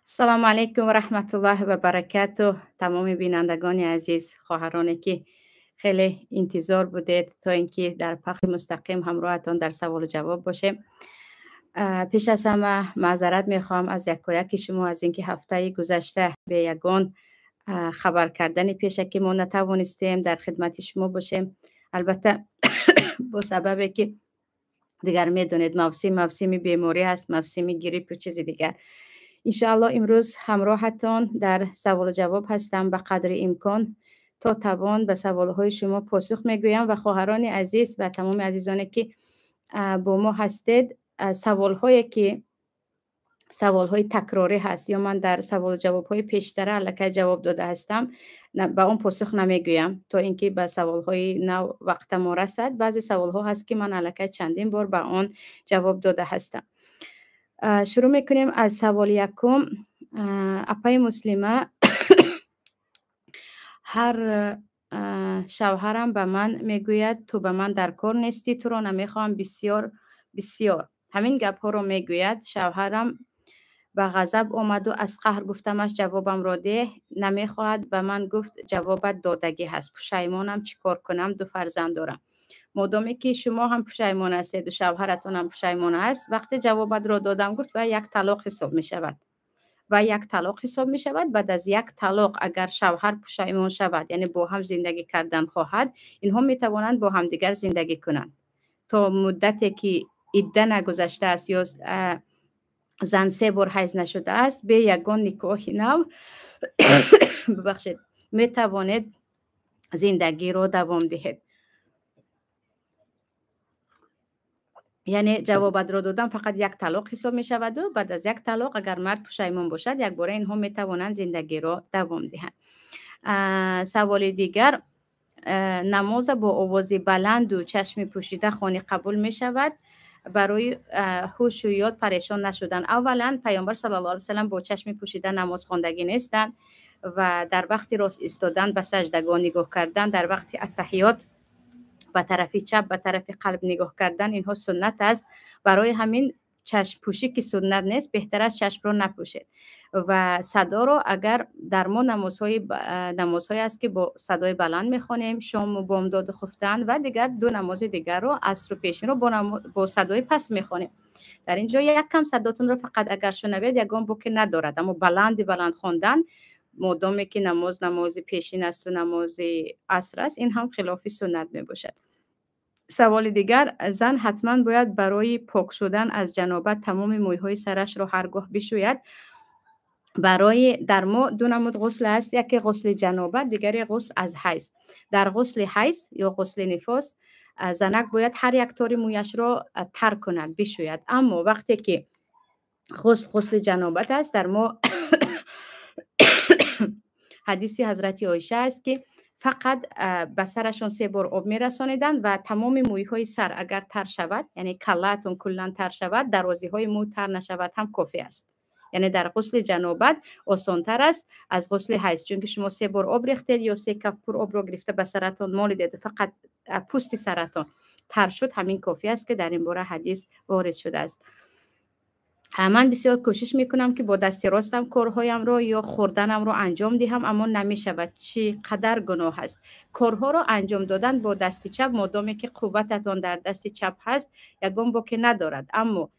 سلام علیکم و رحمت الله و برکاته. تمام بینندگان عزیز، خواهرانی که خیلی انتظار بودید تا اینکه در پخش مستقیم همراهتان در سوال و جواب باشه. پیش از همه معذرت میخوام از یک و یک شما از اینکه هفته گذشته به یگان خبر کردن پیش که ما نتوانستیم در خدمت شما باشیم. البته با سببی که دیگر میدونید موسم بیماری است، موسم گریپ و چیز دیگر. انشاءالله امروز همراهتان در سوال و جواب هستم. به قدر امکان تا توان به سوالهای شما پاسخ میگویم و خواهران عزیز و تمام عزیزانی که با ما هستید، سوالهای تکراری هست یا من در سوال و جوابهای پیشتر الکی جواب داده هستم، به اون پاسخ نمیگویم تا اینکه به سوالهای نو وقت ما رسد. بعضی سوالها هست که من الکی چندین بار به اون جواب داده هستم. شروع میکنیم از سوال یکم. اپای مسلمه هر شوهرم به من میگوید تو به من در کار نیستی، تو رو نمیخوام، بسیار بسیار همین گپ ها رو میگوید. شوهرم به غضب آمد و از قهر گفتمش جوابم را ده، نمیخواهد. به من گفت جوابت دادگی هست، پشیمانم، چیکار کنم، 2 فرزند دارم. مادامی که شما هم پشیمان هستید و شوهرتون هم پشیمان است، وقتی جوابت را دادم گفت و یک طلاق حساب می شود و یک طلاق حساب می شود. بعد از یک طلاق اگر شوهر پشیمان شود، یعنی با هم زندگی کردن خواهد، اینها می توانند با هم دیگر زندگی کنند تا مدتی که عده نگذشته است یا زن 3 بار حیض نشده است، به یگان نکاح نو ببخشید می توانید زندگی را دوام دهید. یعنی جوابت را دادم فقط یک طلاق حساب می شود و بعد از یک طلاق اگر مرد پشیمان باشد، یک باره اینها می توانند زندگی را دوام دهند. سوال دیگر، نماز با آواز بلند و چشم پوشیده خانه قبول می شود؟ برای هوش و یاد پریشان نشدن. اولا پیامبر صلی الله علیه و سلم با چشم پوشیده نماز خواندگی نیستند و در وقت راست ایستادن به سجدگاه نگاه کردن، در وقت التحیات به طرف چپ به طرف قلب نگاه کردن، اینها سنت است. برای همین چشم پوشی که سنت نیست، بهتر است چشم رو نپوشید. و صدا رو اگر در ما نمازهای است که با صدای بلند میخوانیم، شام و بامداد خفتن و دیگر 2 نماز دیگر رو، عصر و پیشین رو با صدای پس میخوانیم. در اینجا یک کم صداتون رو فقط اگر شنوید یگان بوکی ندارد، اما بلند خواندن، مادامی که نماز پیشین است و نماز عصر است، این هم خلاف سنت می باشد. سوال دیگر، زن حتما باید برای پاک شدن از جنابت تمام مویهای سرش را هرگاه بشوید؟ برای در ما 2 نمود غسل است، یکی غسل جنابت، دیگری غسل از حیض. در غسل حیض یا غسل نفاس زنک باید هر یک تار مویش را ترک کند، بشوید. اما وقتی که غسل جنابت است، در ما حدیث حضرت عایشه است که فقط به سرشون 3 بار آب میرسانیدن و تمام مویهای سر اگر تر شود، یعنی کلاتون کلان تر شود، درازی های مو تر نشود هم کافی است. یعنی در غسل جنابت آسان تر است از غسل حیض، چون که شما 3 بار آب ریختید یا 3 کف پر آب رو گرفته به سرتون مالیدید و فقط پوست سرتون تر شد، همین کافی است که در این باره حدیث وارد شده است. من بسیار کوشش میکنم که با دست راستم کارهایم رو یا خوردنم رو انجام دهم، اما نمیشود. چی قدر گناه است کارها رو انجام دادن با دست چپ، مادامی که قوتتان در دست چپ هست یگان باکی ندارد. اما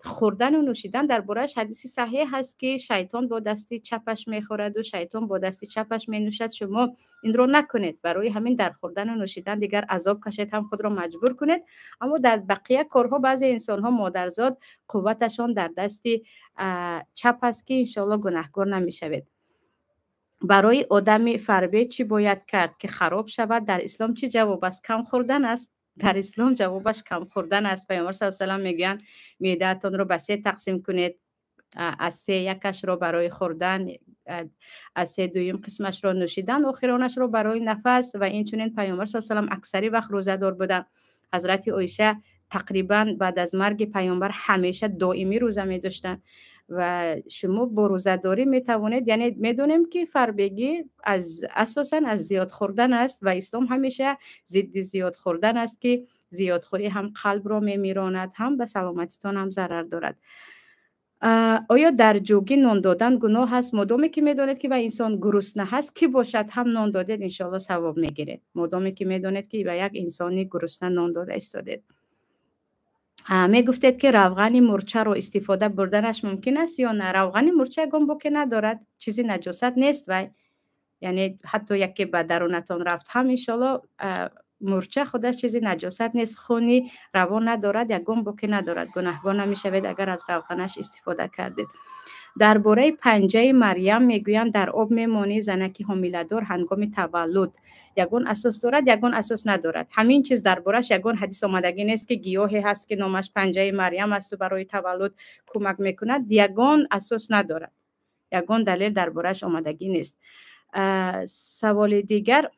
خوردن و نوشیدن در بارش حدیث صحیح هست که شیطان با دست چپش میخورد و شیطان با دست چپش مینوشد. شما این رو نکنید. برای همین در خوردن و نوشیدن دیگر عذاب کشید، هم خود را مجبور کنید. اما در بقیه کارها بعضی انسان ها مادرزاد قوتشان در دست چپ است که انشاءالله گناهکار نمیشوید. برای آدم فربه چی باید کرد که خراب شود؟ در اسلام چی جواب است؟ کم خوردن است. در اسلام جوابش کم خوردن است. پیامبر صلی الله علیه و سلم میگن معده‌تان رو به 3 تقسیم کنید، از 3 یکش رو برای خوردن، از 3 دوم قسمش رو نوشیدن، آخرانش رو برای نفس. و این چنین پیامبر صلی الله علیه و سلم اکثری وقت روزه دار بودن. حضرت عایشه تقریبا بعد از مرگ پیامبر همیشه دائمی روزه می داشتن و شما با روزه داری می توانید، یعنی میدونیم که فربگی اساسا از زیاد خوردن است و اسلام همیشه ضد زیاد خوردن است که زیادخوری هم قلب را می میراند، هم به سلامتیتان هم ضرر دارد. آیا در جوگی نان دادن گناه هست؟ مادامی که میدانید که به انسان گرسنه هست کی باشد هم نان دادید انشالله ثواب میگیرید. مادامی که میدانید که به یک انسانی گرسنه نان داده استادید. میگفتید که روغن مرچه رو استفاده بردنش ممکن است یا نه؟ روغن مرچه گم که ندارد، چیزی نجاست نیست و یعنی حتی یکی به درونتان رفت هم انشالله مرچه خودش چیزی نجاست نیست، خونی روان ندارد، یک گم که ندارد، گناهگار نمیشوید اگر از روغنش استفاده کردید. درباره پنجه مریم میگویند در آب میمانی زنکی حامله‌دار هنگام تولد. یگون اساس دارد یگون اساس ندارد. همین چیز دربارش یگون حدیث آمدگی نیست که گیاهی هست که نامش پنجه مریم است و برای تولد کمک میکند، یگون اساس ندارد، یگون دلیل دربارش آمدگی نیست. سوال دیگر،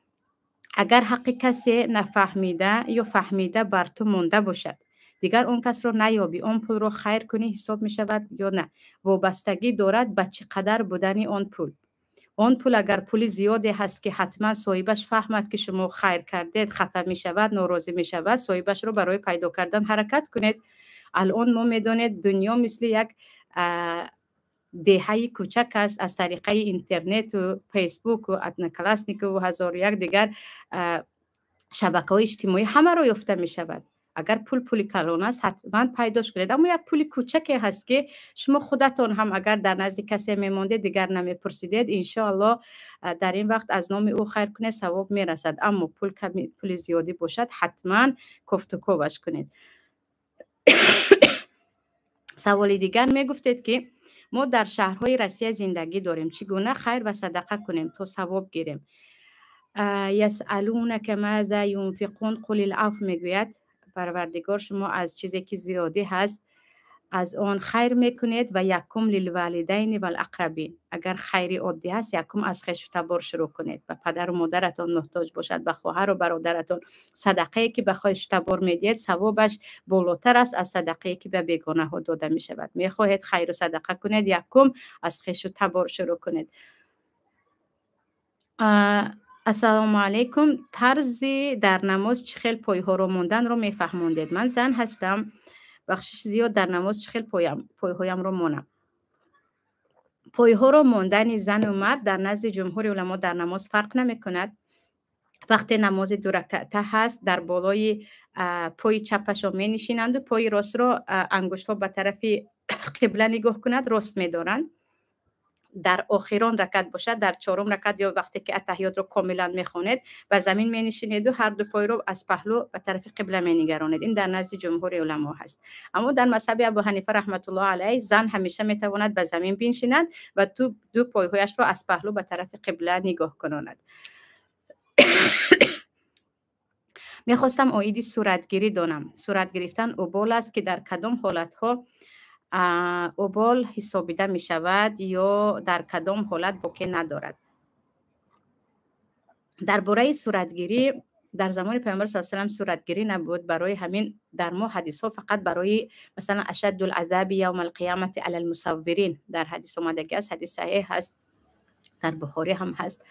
اگر حق کسی نفهمیده یا فهمیده بر تو مونده باشد دیگر اون کس رو نیابی، اون پول رو خیر کنی حساب می شود یا نه؟ وابستگی دارد به چقدر بودنی اون پول. اون پول اگر پول زیادی هست که حتما صاحبش فهمد که شما خیر کردید، خفه می شود، ناراضی می شود، صاحبش رو برای پیدا کردن حرکت کنید. الان ما میدونید دنیا مثل یک دهه کوچک است، از طریق اینترنت و فیسبوک و اتنکلاسنیک و هزار و یک دیگر شبکه‌های اجتماعی همه رو یافته می شود. اگر پول کلان است حتما پیداش کنید، اما یک پول کوچکی هست که شما خودتون هم اگر در نزد کسی میمونده دیگر نمیپرسیدید، انشاءالله در این وقت از نام او خیر کنه ثواب میرسد. اما پول زیادی باشد حتما کفت و کوبش کنید. سوال دیگر میگفتید که ما در شهرهای روسیه زندگی داریم، چگونه خیر و صدقه کنیم تا ثواب گیریم؟ یسالونک ماذا ينفقون قل العفو میگوید پروردگار شما از چیزی که زیادی هست از آن خیر میکنید و یکم للوالدین و الاقربین. اگر خیری عادی هست یکم از خویش و تبار شروع کنید. به پدر و مادرتان محتاج باشد، به خواهر و برادرتان. صدقه که به خویش و تبار میدید ثوابش بالاتر است از صدقه که به بیگانه ها داده می شود. میخواهید خیر و صدقه کنید یکم از خویش و تبار شروع کنید. السلام علیکم، طرزی در نماز چه خیل پایه ها رو موندن رو میفهموندید؟ من زن هستم، بخشش زیاد در نماز چه خیل پایه هایم رو مونم. پایه ها رو موندن زن و مرد در نزد جمهور علما در نماز فرق نمی کند. وقتی نماز دو رکعته هست در بالای پای چپش رو می نشینند و پای راست رو انگشت ها به طرف قبله نگاه کند راست می دارند. در آخران رکعت باشد، در چهارم رکعت یا وقتی که اتحیات رو کاملا میخونید و زمین می نشینید و هر دو پای رو از پهلو به طرف قبله می نگرانید. این در نزد جمهور علما هست. اما در مذهب ابو حنیفه رحمت الله علیه زن همیشه می تواند به زمین بنشیند و دو پایهایش رو از پهلو به طرف قبله نگاه کناند. میخواستم آیدی صورتگیری دانم. صورت گرفتن اوبال است که در کدام حالت ها اوبال حسابیده می شود یا در کدام حالت باقی ندارد؟ درباره صورتگیری در زمان پیامبر صلی الله علیه و آله صورتگیری نبود، برای همین در ما حدیث ها فقط برای مثلا اشد العذاب یوم القیامت علی المصورین در حدیث آمده است، حدیث صحیح هست، در بخاری هم هست.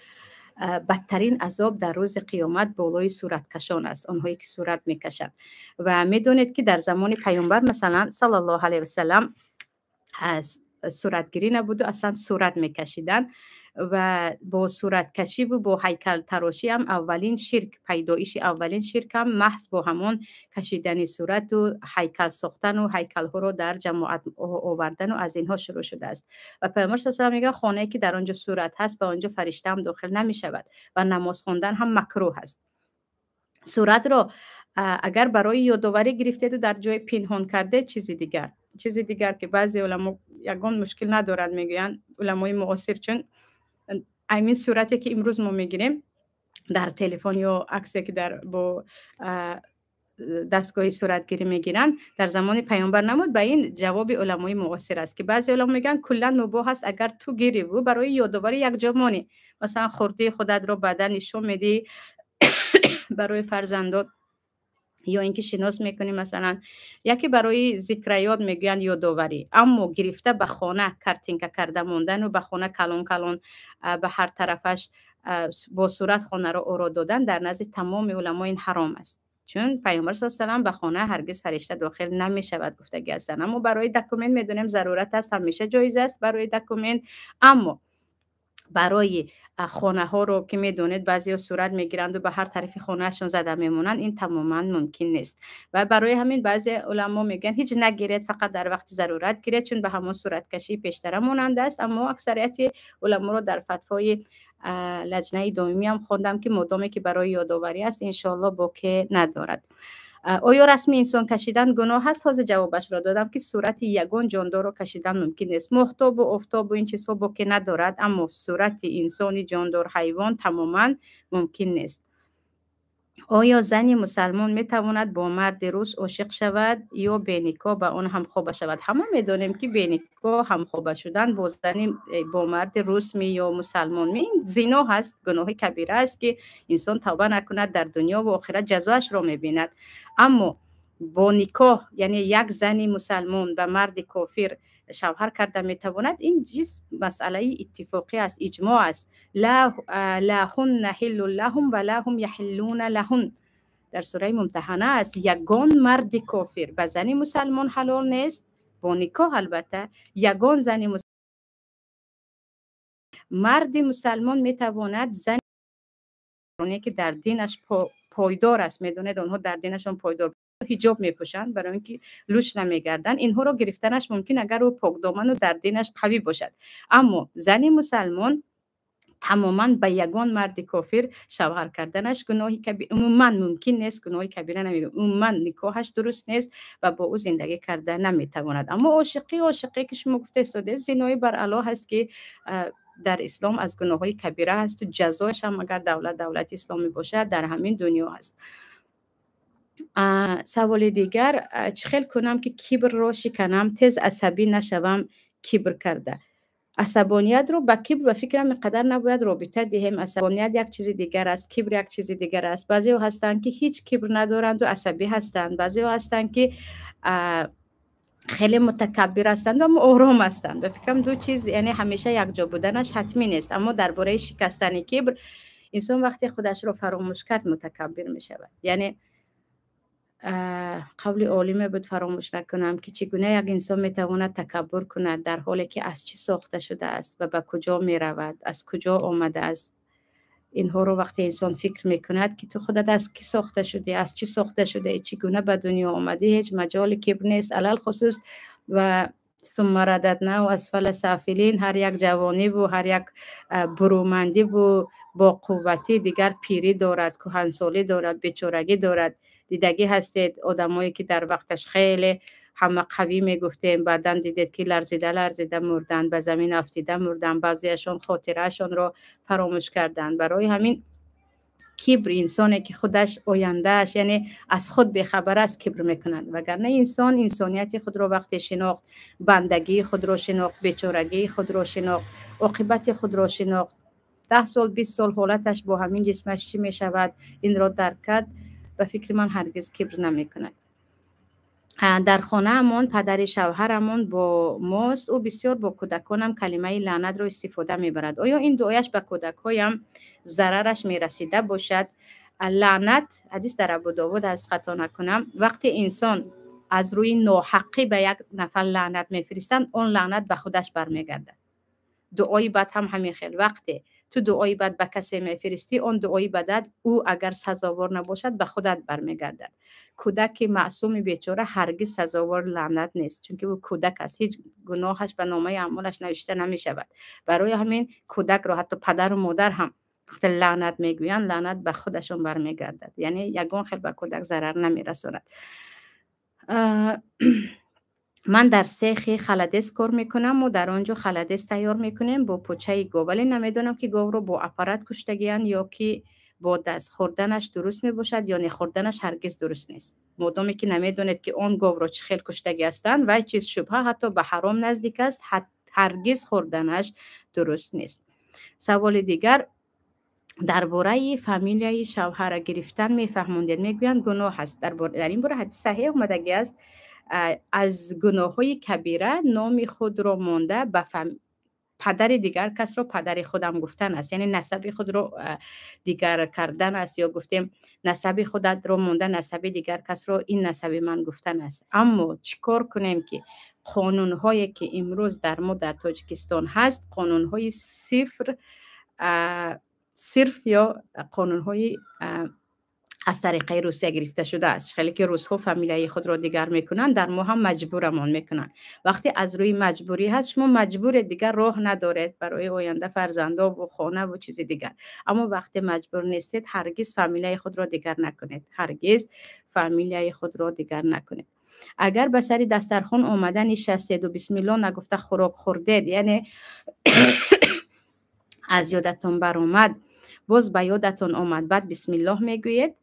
بدترین عذاب در روز قیامت بالای صورت کشان است، آنهایی که صورت میکشند. و میدونید که در زمان پیامبر مثلا صلی الله علیه و سلم صورتگیری نبود و اصلا صورت میکشیدن و با صورت کشی و با هیکل تراشی هم اولین شرک، پیدایش اولین شرک هم محض با همون کشیدن صورت و هیکل ساختن و هیکل ها رو در جماعت آوردن و از اینها شروع شده است. و پیامبر صلی الله علیه و آله میگه خانه‌ای که در آنجا صورت هست به آنجا فرشته هم داخل نمی شود و نماز خواندن هم مکروه است. صورت رو اگر برای یادآوری گرفتید و در جای پنهان کرده چیزی دیگر که بعضی علما یگان مشکل ندارد میگویند، علمای معاصر، چون همین صورتی که امروز ما میگیریم در تلفن یا عکسی که در با دستگاه صورتگیری میگیرن در زمان پیامبر نمود. به این جواب علمای معاصر است که بعضی علما میگن کلا مباح است اگر تو گیری و برای یادآوری یک جا مانی، مثلا خورده خودت رو بدن نشون میدی برای فرزندات، یا اینکه شناس میکنی مثلا یکی برای ذکر یاد میگن یادآوری، اما گرفته به خانه کارتینکا کرده موندن و به خانه کلون به هر طرفش با صورت خانه رو آرا دادن در نزد تمام علما این حرام است. چون پیامبر صلی الله علیه و آله به خانه هرگز فرشته داخل نمی شود گفتگی هستند. اما برای دکومنت میدونیم ضرورت است، همیشه جایز است برای دکومنت. اما برای خانه ها رو که میدونید بعضی ها صورت میگیرند و به هر طرف خانهشون زده میمونن، این تماما ممکن نیست و برای همین بعضی علما میگن هیچ نگیرید، فقط در وقت ضرورت گیرید، چون به همون صورت کشی پیشتر مانند است. اما اکثریت علما رو در فتوای لجنه دائمی هم خوندم که مدامی که برای یادآوری است انشالله بوکه ندارد. آیا رسمی انسان کشیدن گناه هست؟ تازه جوابش را دادم که صورت یگان جاندار رو کشیدن ممکن است. محتاب و آفتاب و این چیزها بوکه ندارد، اما صورت انسانی جاندار حیوان تماما ممکن نیست. آیا زنی مسلمان میتواند با مرد روس عاشق شود یا بینیکا به آن همخوابه شود؟ همه میدانیم که بینیکا همخوابه شدن با زنی با مرد روس یا مسلمان این زنا هست، گناه کبیره است که انسان توبه نکند در دنیا و آخرت جزایش را میبیند. اما با نکاح یعنی یک زنی مسلمان به مرد کافر شوهر کرده میتواند، این چیز مسئله اتفاقی است، اجماع است. لا هن حل لهم و لا هم یحلون لهن، در سوره ممتحنه است. یگان مرد کافر به زن مسلمان حلال نیست، با نکاح البته. یگان زن مرد مسلمان میتواند زن که در دینش پایدار است، میدونید اونها در دینشون پایدار حجاب میپوشند برای اینکه لوچ نمیگردن، اینها رو گرفتنش ممکن اگر او پاکدامن و در دینش قوی باشد. اما زن مسلمان تماما به یگان مرد کافر شوهر کردنش گناهی کبیره عموما ممکن نیست، گناهی کبیره نمیگم، عموما نکاحش درست نیست و با او زندگی کرده نمیتواند. اما عاشقی که شما گفته استاد زنای بر علا هست که در اسلام از گناههای کبیره هست و جزایش هم اگر دولت اسلامی باشد در همین دنیا هست. سوال دیگر، چه خیل کنم که کبر را شکنم تیز عصبی نشوم کبر کرده؟ عصبانیت رو با کبر و فکرم اینقدر نباید رابطه دهیم. عصبانیت یک چیز دیگر است، کبر یک چیز دیگر است. بعضی ها هستند که هیچ کبر ندارند و عصبی هستند، بعضی ها هستند که خیلی متکبر هستند و آرام هستند. به فکرم دو چیز یعنی همیشه یک جا بودنش حتمی نیست. اما درباره شکستن کبر، انسان وقتی خودش رو فراموش کرد متکبر می شود. یعنی قول عالم بود فراموش نکنم که چگونه یک انسان میتواند تکبر کند در حالی که از چی ساخته شده است و به کجا می رود، از کجا آمده است. اینها رو وقتی انسان فکر میکند که تو خودت از کی ساخته شده، از چی ساخته شده، چگونه به دنیا آمده، هیچ مجال کبر نیست. علل خصوص و ثم رددناه اسفل سافلین، هر یک جوانی و هر یک برومندی و با قوتی دیگر پیری دارد، کهنسالی دارد، بیچارگی دارد. دیدگی هستید آدمایی که در وقتش خیلی همه قوی میگفتیم، بعدن دیدید که لرزیده مردن، به زمین افتیده مردن، بعضیشون خاطرهشون رو فراموش کردن. برای همین کبر انسانی که خودش آیندهش یعنی از خود بیخبر است کبر میکنند، وگرنه انسان انسانیت خود رو وقتی شناخت، بندگی خود رو شناخت، بیچارگی خود رو شناخت، عاقبت خود رو شناخت، 10 سال 20 سال حالتش با همین جسمش چی میشود این را درک کرد، به فکر من هرگز کبر نمیکند. در خانه امون پدر شوهرمون با ماست، او بسیار با کودکانم کلمه لعنت را استفاده میبرد. آیا این دعایش به کودکایم ضررش میرسیده باشد؟ لعنت، حدیث در ابو داود از خطا نکنم، وقتی انسان از روی ناحقی به یک نفر لعنت میفرستند، اون لعنت به خودش برمیگردد. دعای بد هم همین خیل، وقتی تو دعای بد به کسی میفرستی، اون دعای بد او اگر سزاوار نباشد به خودت برمیگردد. کودک معصوم بیچاره هرگز سزاوار لعنت نیست، چون که او کودک است، هیچ گناهش به نامه اعمالش نوشته نمی شود. برای همین کودک رو حتی پدر و مادر هم وقتی لعنت میگویند، لعنت به خودشون برمیگردد، یعنی یگان خیل به کودک ضرر نمیرساند. من در سیخ خلدس کار میکنم و در آنجا خلدس تیار میکنیم با پوچه گاو، ولی نمیدونم که گاو رو با اپارات کشتگیان یا که با دست خوردنش درست میباشد یا نخوردنش هرگز درست نیست. مادامی که نمیدونید که اون گاو رو چه خیل کشتگی هستند و چیز شبهه حتی به حرام نزدیک است، هرگز خوردنش درست نیست. سوال دیگر، درباره فامیلیای شوهر گرفتن میفهموندید، میگویند گناه هست. در این باره حدیث صحیح اومدگی است، از گناههای کبیره نام خود را مانده پدر دیگر کس رو پدر خودم گفتن است، یعنی نسب خود رو دیگر کردن است، یا گفتیم نسب خودت رو مونده نسب دیگر کس رو این نسب من گفتن است. اما چیکار کنیم که قانون هایی که امروز در ما در تاجیکستان هست قانون های صرف یا قانون های از طریق روسیه گرفته شده است. خیلی که روس‌ها فامیلای خود را دیگر میکنن، در ما هم مجبورمان میکنن. وقتی از روی مجبوری هست شما مجبور دیگر راه ندارید برای آینده فرزندا و خانه و چیز دیگر. اما وقتی مجبور نیستید هرگز فامیلای خود را دیگر نکنید، هرگز فامیلای خود را دیگر نکنید. اگر به سر دسترخوان آمدن نشستید و بسم الله نگفته خوراک خوردید، یعنی از یادتون برآمد باز به یادتون آمد بعد بسم الله میگویید،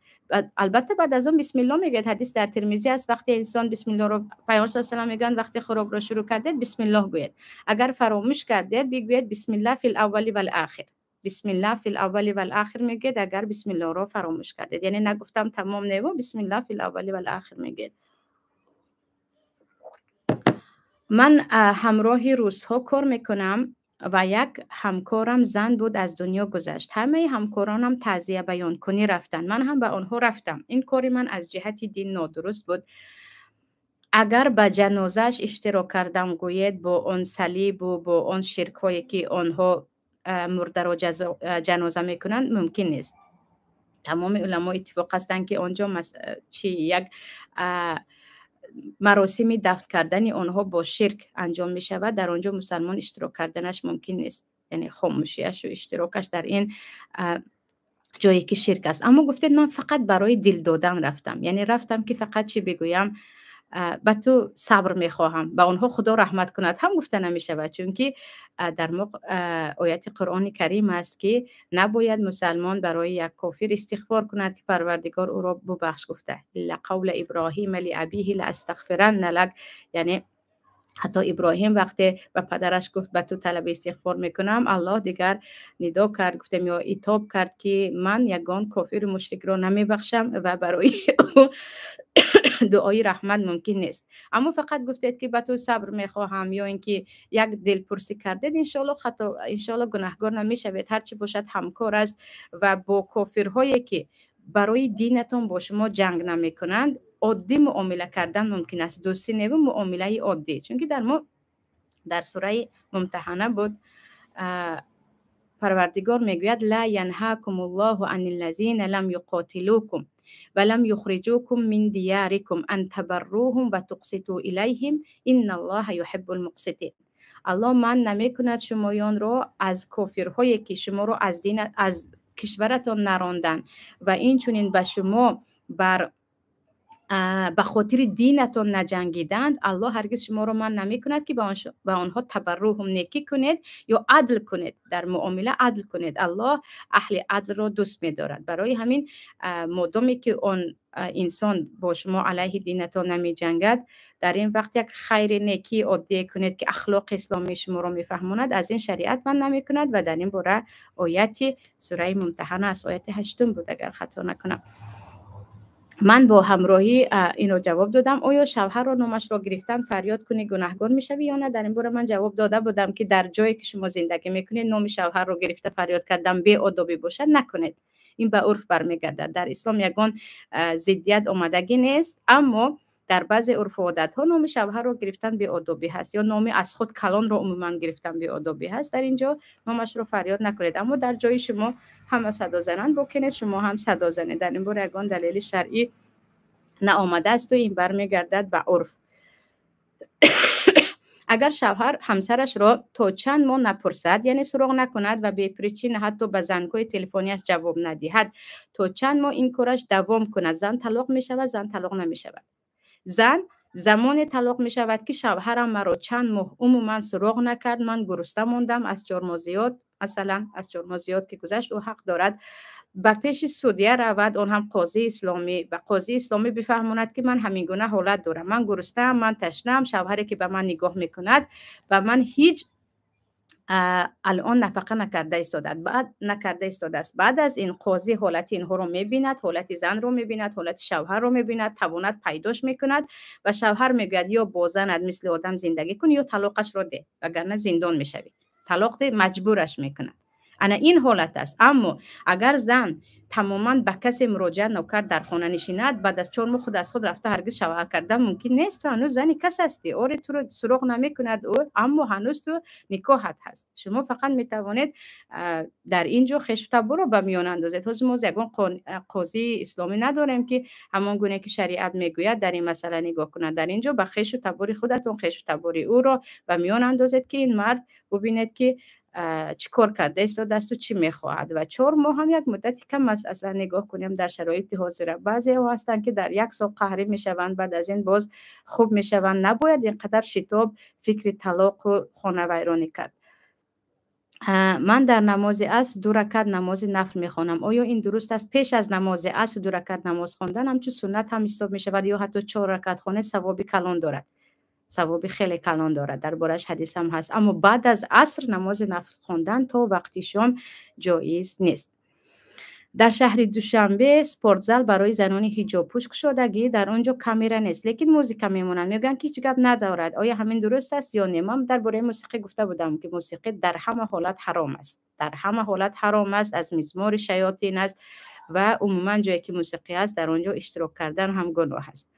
البته بعد از اون بسم الله میگید. حدیث در ترمذی است وقتی انسان بسم الله رو پیامبر صلی الله علیه و آله میگن وقتی خوراک رو شروع کردید بسم الله گویید. اگر فراموش کردید بگویید بسم الله فی الاول و الاخر. بسم الله فی الاول و الاخر میگید اگر بسم الله رو فراموش کردید، یعنی نگفتم تمام نیو بسم الله فی الاول و الاخر میگید. من همراه روس‌ها کار میکنم و یک همکارم زن بود از دنیا گذشت. همه همکارانم تعزیه بیان کنی رفتن، من هم به آنها رفتم. این کاری من از جهت دین نادرست بود. اگر به جنازش اشتراک کردم گوید با آن صلیب و با آن شرک هایی که آنها مرده را جنازه میکنند ممکن نیست. تمام علما اتفاق هستند که آنجا یک مراسم دفن کردن آنها با شرک انجام می شود، در آنجا مسلمان اشتراک کردنش ممکن نیست، یعنی خاموشیش و اشتراکش در این جایی که شرک است. اما گفتید من فقط برای دل دادن رفتم، یعنی رفتم که فقط چی بگویم به تو صبر میخواهم، به آنها خدا رحمت کند هم گفته نمی شود، چون که در آیت قرآن کریم است که نباید مسلمان برای یک کافر استغفار کند که پروردگار او را ببخش گفته لقول ابراهیم لابیه لاستغفرن لک، یعنی حتی ابراهیم وقتی به پدرش گفت به تو طلب استغفار میکنم، الله دیگر ندا کرد گفتم یا ایتاب کرد که من یگان کافر مشرک را نمیبخشم و برای دعای رحمت ممکن نیست. اما فقط گفتید که به تو صبر میخواهم یا اینکه یک دلپرسی کردید، انشالله گناهگار نمیشوید. هرچی باشد همکار است و با کافرهایی که برای دینتون با شما جنگ نمیکنند عادی معامله کردن ممکن است، دوستی نه معامله عادی. چون که در سوره ممتحنه بود پروردگار میگوید لا ینهاکم الله عن الذین لم یقاتلوکم ولم یخرجوکم من دیارکم ان تبروهم و تقسطوا الیهم ان الله یحب المقسطین. الله من نمیکند شمایان را از کافرهایی که شما را از کشورتان نراندن و این چونین به شما به خاطر دینتون نجنگیدند، الله هرگز شما رو من نمی کند که به آنها تبرهم نیکی کنید یا عدل کنید، در معامله عدل کنید. الله اهل عدل رو دوست می دارد. برای همین مادامی که آن انسان با شما علیه دینتون نمی جنگد، در این وقت یک خیر نیکی عادی کنید که اخلاق اسلامی شما رو می فهماند، از این شریعت من نمی کند. و در این باره آیت سوره ممتحنه است، آیت 8 بود اگر خطا نکنم. من با همراهی این رو جواب دادم آیا شوهر رو نامش رو گرفتن فریاد کنی گناهگار میشوی یا نه؟ در این باره من جواب داده بودم که در جایی که شما زندگی میکنید نام شوهر رو گرفته فریاد کردن بی آدابی باشد نکنید، این به عرف برمیگردد. در اسلام یگان ضدیت آمدگی نیست، اما در بعضی عرف و عادت ها نام شوهر رو گرفتن بی آدابی هست، یا نام از خود کلان رو عموما گرفتن بی آدابی هست. در اینجا نامش رو فریاد نکنید. اما در جای شما همه صدا زنن بکنید، شما هم صدا زنید. در این باره یگان دلیل شرعی نه آمده است و این برمیگردد به عرف. اگر شوهر همسرش را تا چند ماه نپرسد، یعنی سراغ نکند و به پرچین حتی به زنگ‌های تلفنیش جواب ندهد، تا چند ماه این کارش دوام کند، زن طلاق می شود، زن طلاق نمی شود. زن زمان طلاق می شود که شوهرم مرا چند ماه عموما سراغ نکرد، من گرسنه ماندم، از 4 ماه زیاد، مثلا از 4 ماه زیاد که گذشت، او حق دارد به پیش سودیه رود، اون هم قاضی اسلامی، و قاضی اسلامی بفهماند که من همین گونه حالت دارم، من گرسنه‌ام، من تشنه‌ام، شوهری که به من نگاه میکند و من هیچ الان نفقه نکرده است. بعد از این قاضی حالت اینها رو میبیند، حالت زن رو میبیند، حالت شوهر رو میبیند، تواند پیداش میکند و شوهر میگوید یا با زنت مثل آدم زندگی کن یا طلاقش رو ده وگرنه زندان میشوی. طلاق مجبورش میکنند. انا این حالت است. اما اگر زن تماما به کسی مراجعه نکرد در خانه نشیند، بعد از 4 ماه خود از خود رفته هرگز شوهر کردن ممکن نیست. تو هنوز زنی کس هستی، آره تو رو سراغ نمی کند او، اما هنوز تو نکاحت هست. شما فقط می توانید در اینجا خش و تبر رو به میان اندازید. حاضر ما یگان قاضی اسلامی نداریم که همان گونه که شریعت میگوید در این مسئله نگاه کند. در اینجا به خش و تبر خودتون، خش و تبر او را به میان اندازید که این مرد ببینید که چی کار کرده است و دست چی میخواهد. و 4 ماه هم یک مدتی کم است. اصلا نگاه کنیم در شرایط حاضر بعضی ها هستند که در 1 سال قهری میشوند، بعد از این باز خوب میشوند. نباید اینقدر شتاب فکر طلاق و خانه ویرانی کرد. من در نماز عصر 2 رکعت نماز نفل میخوانم. آیا این درست است؟ پیش از نماز عصر 2 رکعت نماز خواندن همچون سنت هم حساب میشود یا حتی 4 رکعت خوانه ثواب کلان دارد؟ ثواب خیلی کلان دارد، در بارش حدیث هم هست. اما بعد از عصر نماز نفل خواندن تا وقتی شام جایز نیست. در شهر دوشنبه سپورتزال برای زنان حجاب پوش گشادگی، در آنجا کامera نیست لیکن موزیک میمونن. میگن که هیچ گپ ندارد. آیا همین درست است یا نه؟ من درباره موسیقی گفته بودم که موسیقی در همه حالت حرام است. در همه حالت حرام است. از مزمار شیاطین است و عموما جایی که موسیقی است در آنجا اشتراک کردن هم گناه است.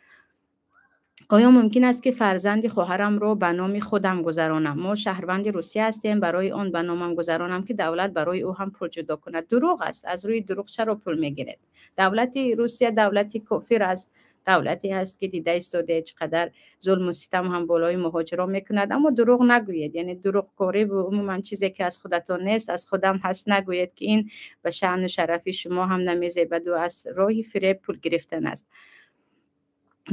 آیا ممکن است که فرزند خواهرم رو به نام خودم گذرانم؟ ما شهروند روسیه هستیم، برای آن به نامم گذرانم که دولت برای او هم پول جدا کند. دروغ است. از روی دروغ چرا پول میگیرد؟ دولت روسیه دولتی کافر است. دولتی هست که دیده ایستاده چقدر ظلم و ستم هم بالای مهاجران میکند. اما دروغ نگوید. یعنی دروغ کاری و عموما چیزی که از خودتون نیست از خودم هست نگوید که این به شأن و شرف شما هم نمیزیبد و از راه فریب پول گرفتن است.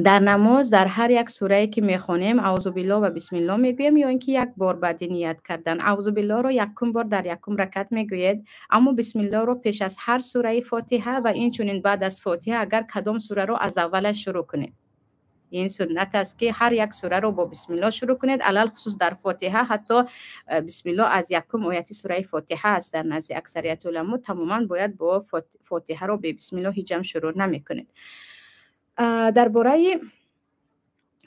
در نماز در هر یک سوره که میخوانیم اعوذ بالله و بسم الله میگویم یا اینکه یک بار بعد نیت کردن؟ اعوذ بالله رو یکم بار در یکم رکعت میگوید، اما بسم الله رو پیش از هر سوره فاتحه و این چنین بعد از فاتحه اگر کدام سوره رو از اولش شروع کنید. این سنت است که هر یک سوره رو با بسم الله شروع کنید، علل خصوص در فاتحه. حتی بسم الله از یکم آیت سوره فاتحه است در نزد اکثریت علما. تماما باید با فاتحه رو به بسم الله هیچ شروع نمیکنید. درباره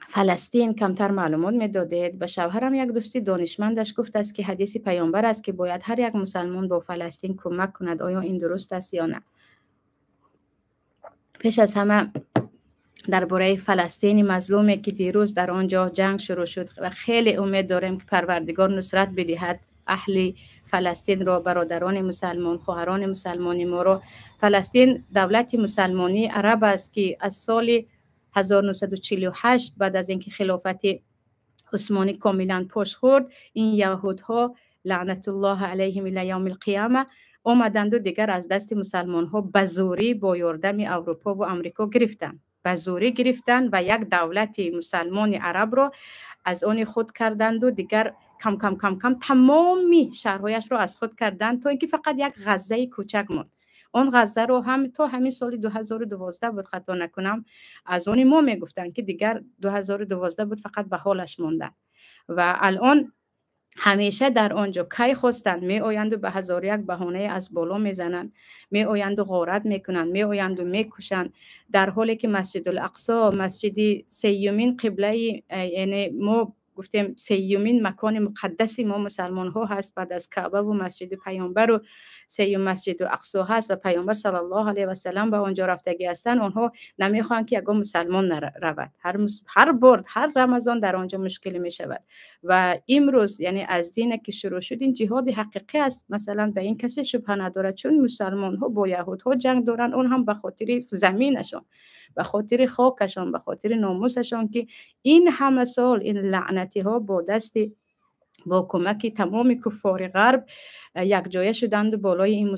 فلسطین کمتر معلومات میدادید. به شوهرم یک دوستی دانشمندش گفت است که حدیث پیامبر است که باید هر یک مسلمان با فلسطین کمک کند. آیا این درست است یا نه؟ پیش از همه درباره فلسطین مظلومی که دیروز در آنجا جنگ شروع شد و خیلی امید داریم که پروردگار نصرت بدهد اهل فلسطین را، برادران مسلمان، خواهران مسلمانی ما را. فلسطین دولت مسلمانی عرب است که از سال 1948 بعد از اینکه خلافت عثمانی کاملا پاش خورد، این یهودها لعنت الله علیهم الی یوم القیامه آمدند و دیگر از دست مسلمان ها به زوری با یاردم اروپا و امریکا گرفتند. به زوری گرفتند و یک دولت مسلمان عرب را از آن خود کردند و دیگر کم کم کم کم تمامی شهرهایش را از خود کردند تا اینکه فقط یک غزه کوچک ماند. اون غزه رو هم تا همین سال 2012 بود خطا نکنم، از اون ما میگفتن که دیگر 2012 بود فقط به حالش موندن و الان همیشه در آنجا کی خواستند می آیند و به هزار یک بهانه از بالا میزنند، می آیند و غارت میکنند، می آیند و میکشند، در حالی که مسجد الاقصی مسجد سیومین قبله، یعنی ما گفتیم سیومین مکان مقدسی ما مسلمان ها هست بعد از کعبه و مسجد پیامبر و سیوم مسجد الاقصی هست و پیامبر صلی الله علیه و سلم به آنجا رفتگی هستند. آنها نمیخوان که اگه مسلمان رود. هر بار هر رمضان در آنجا مشکلی می شود و امروز یعنی از دین که شروع شد این جهاد حقیقی است. مثلا به این کسی شبهه ندارد چون مسلمان ها با یهود ها جنگ دارن، اون هم به خاطر زمینشون، به خاطر خاکشون، به خاطر ناموسشون که این همه سال این لعنتی ها با کمک تمام کفار غرب یک جایه شدند و بالای این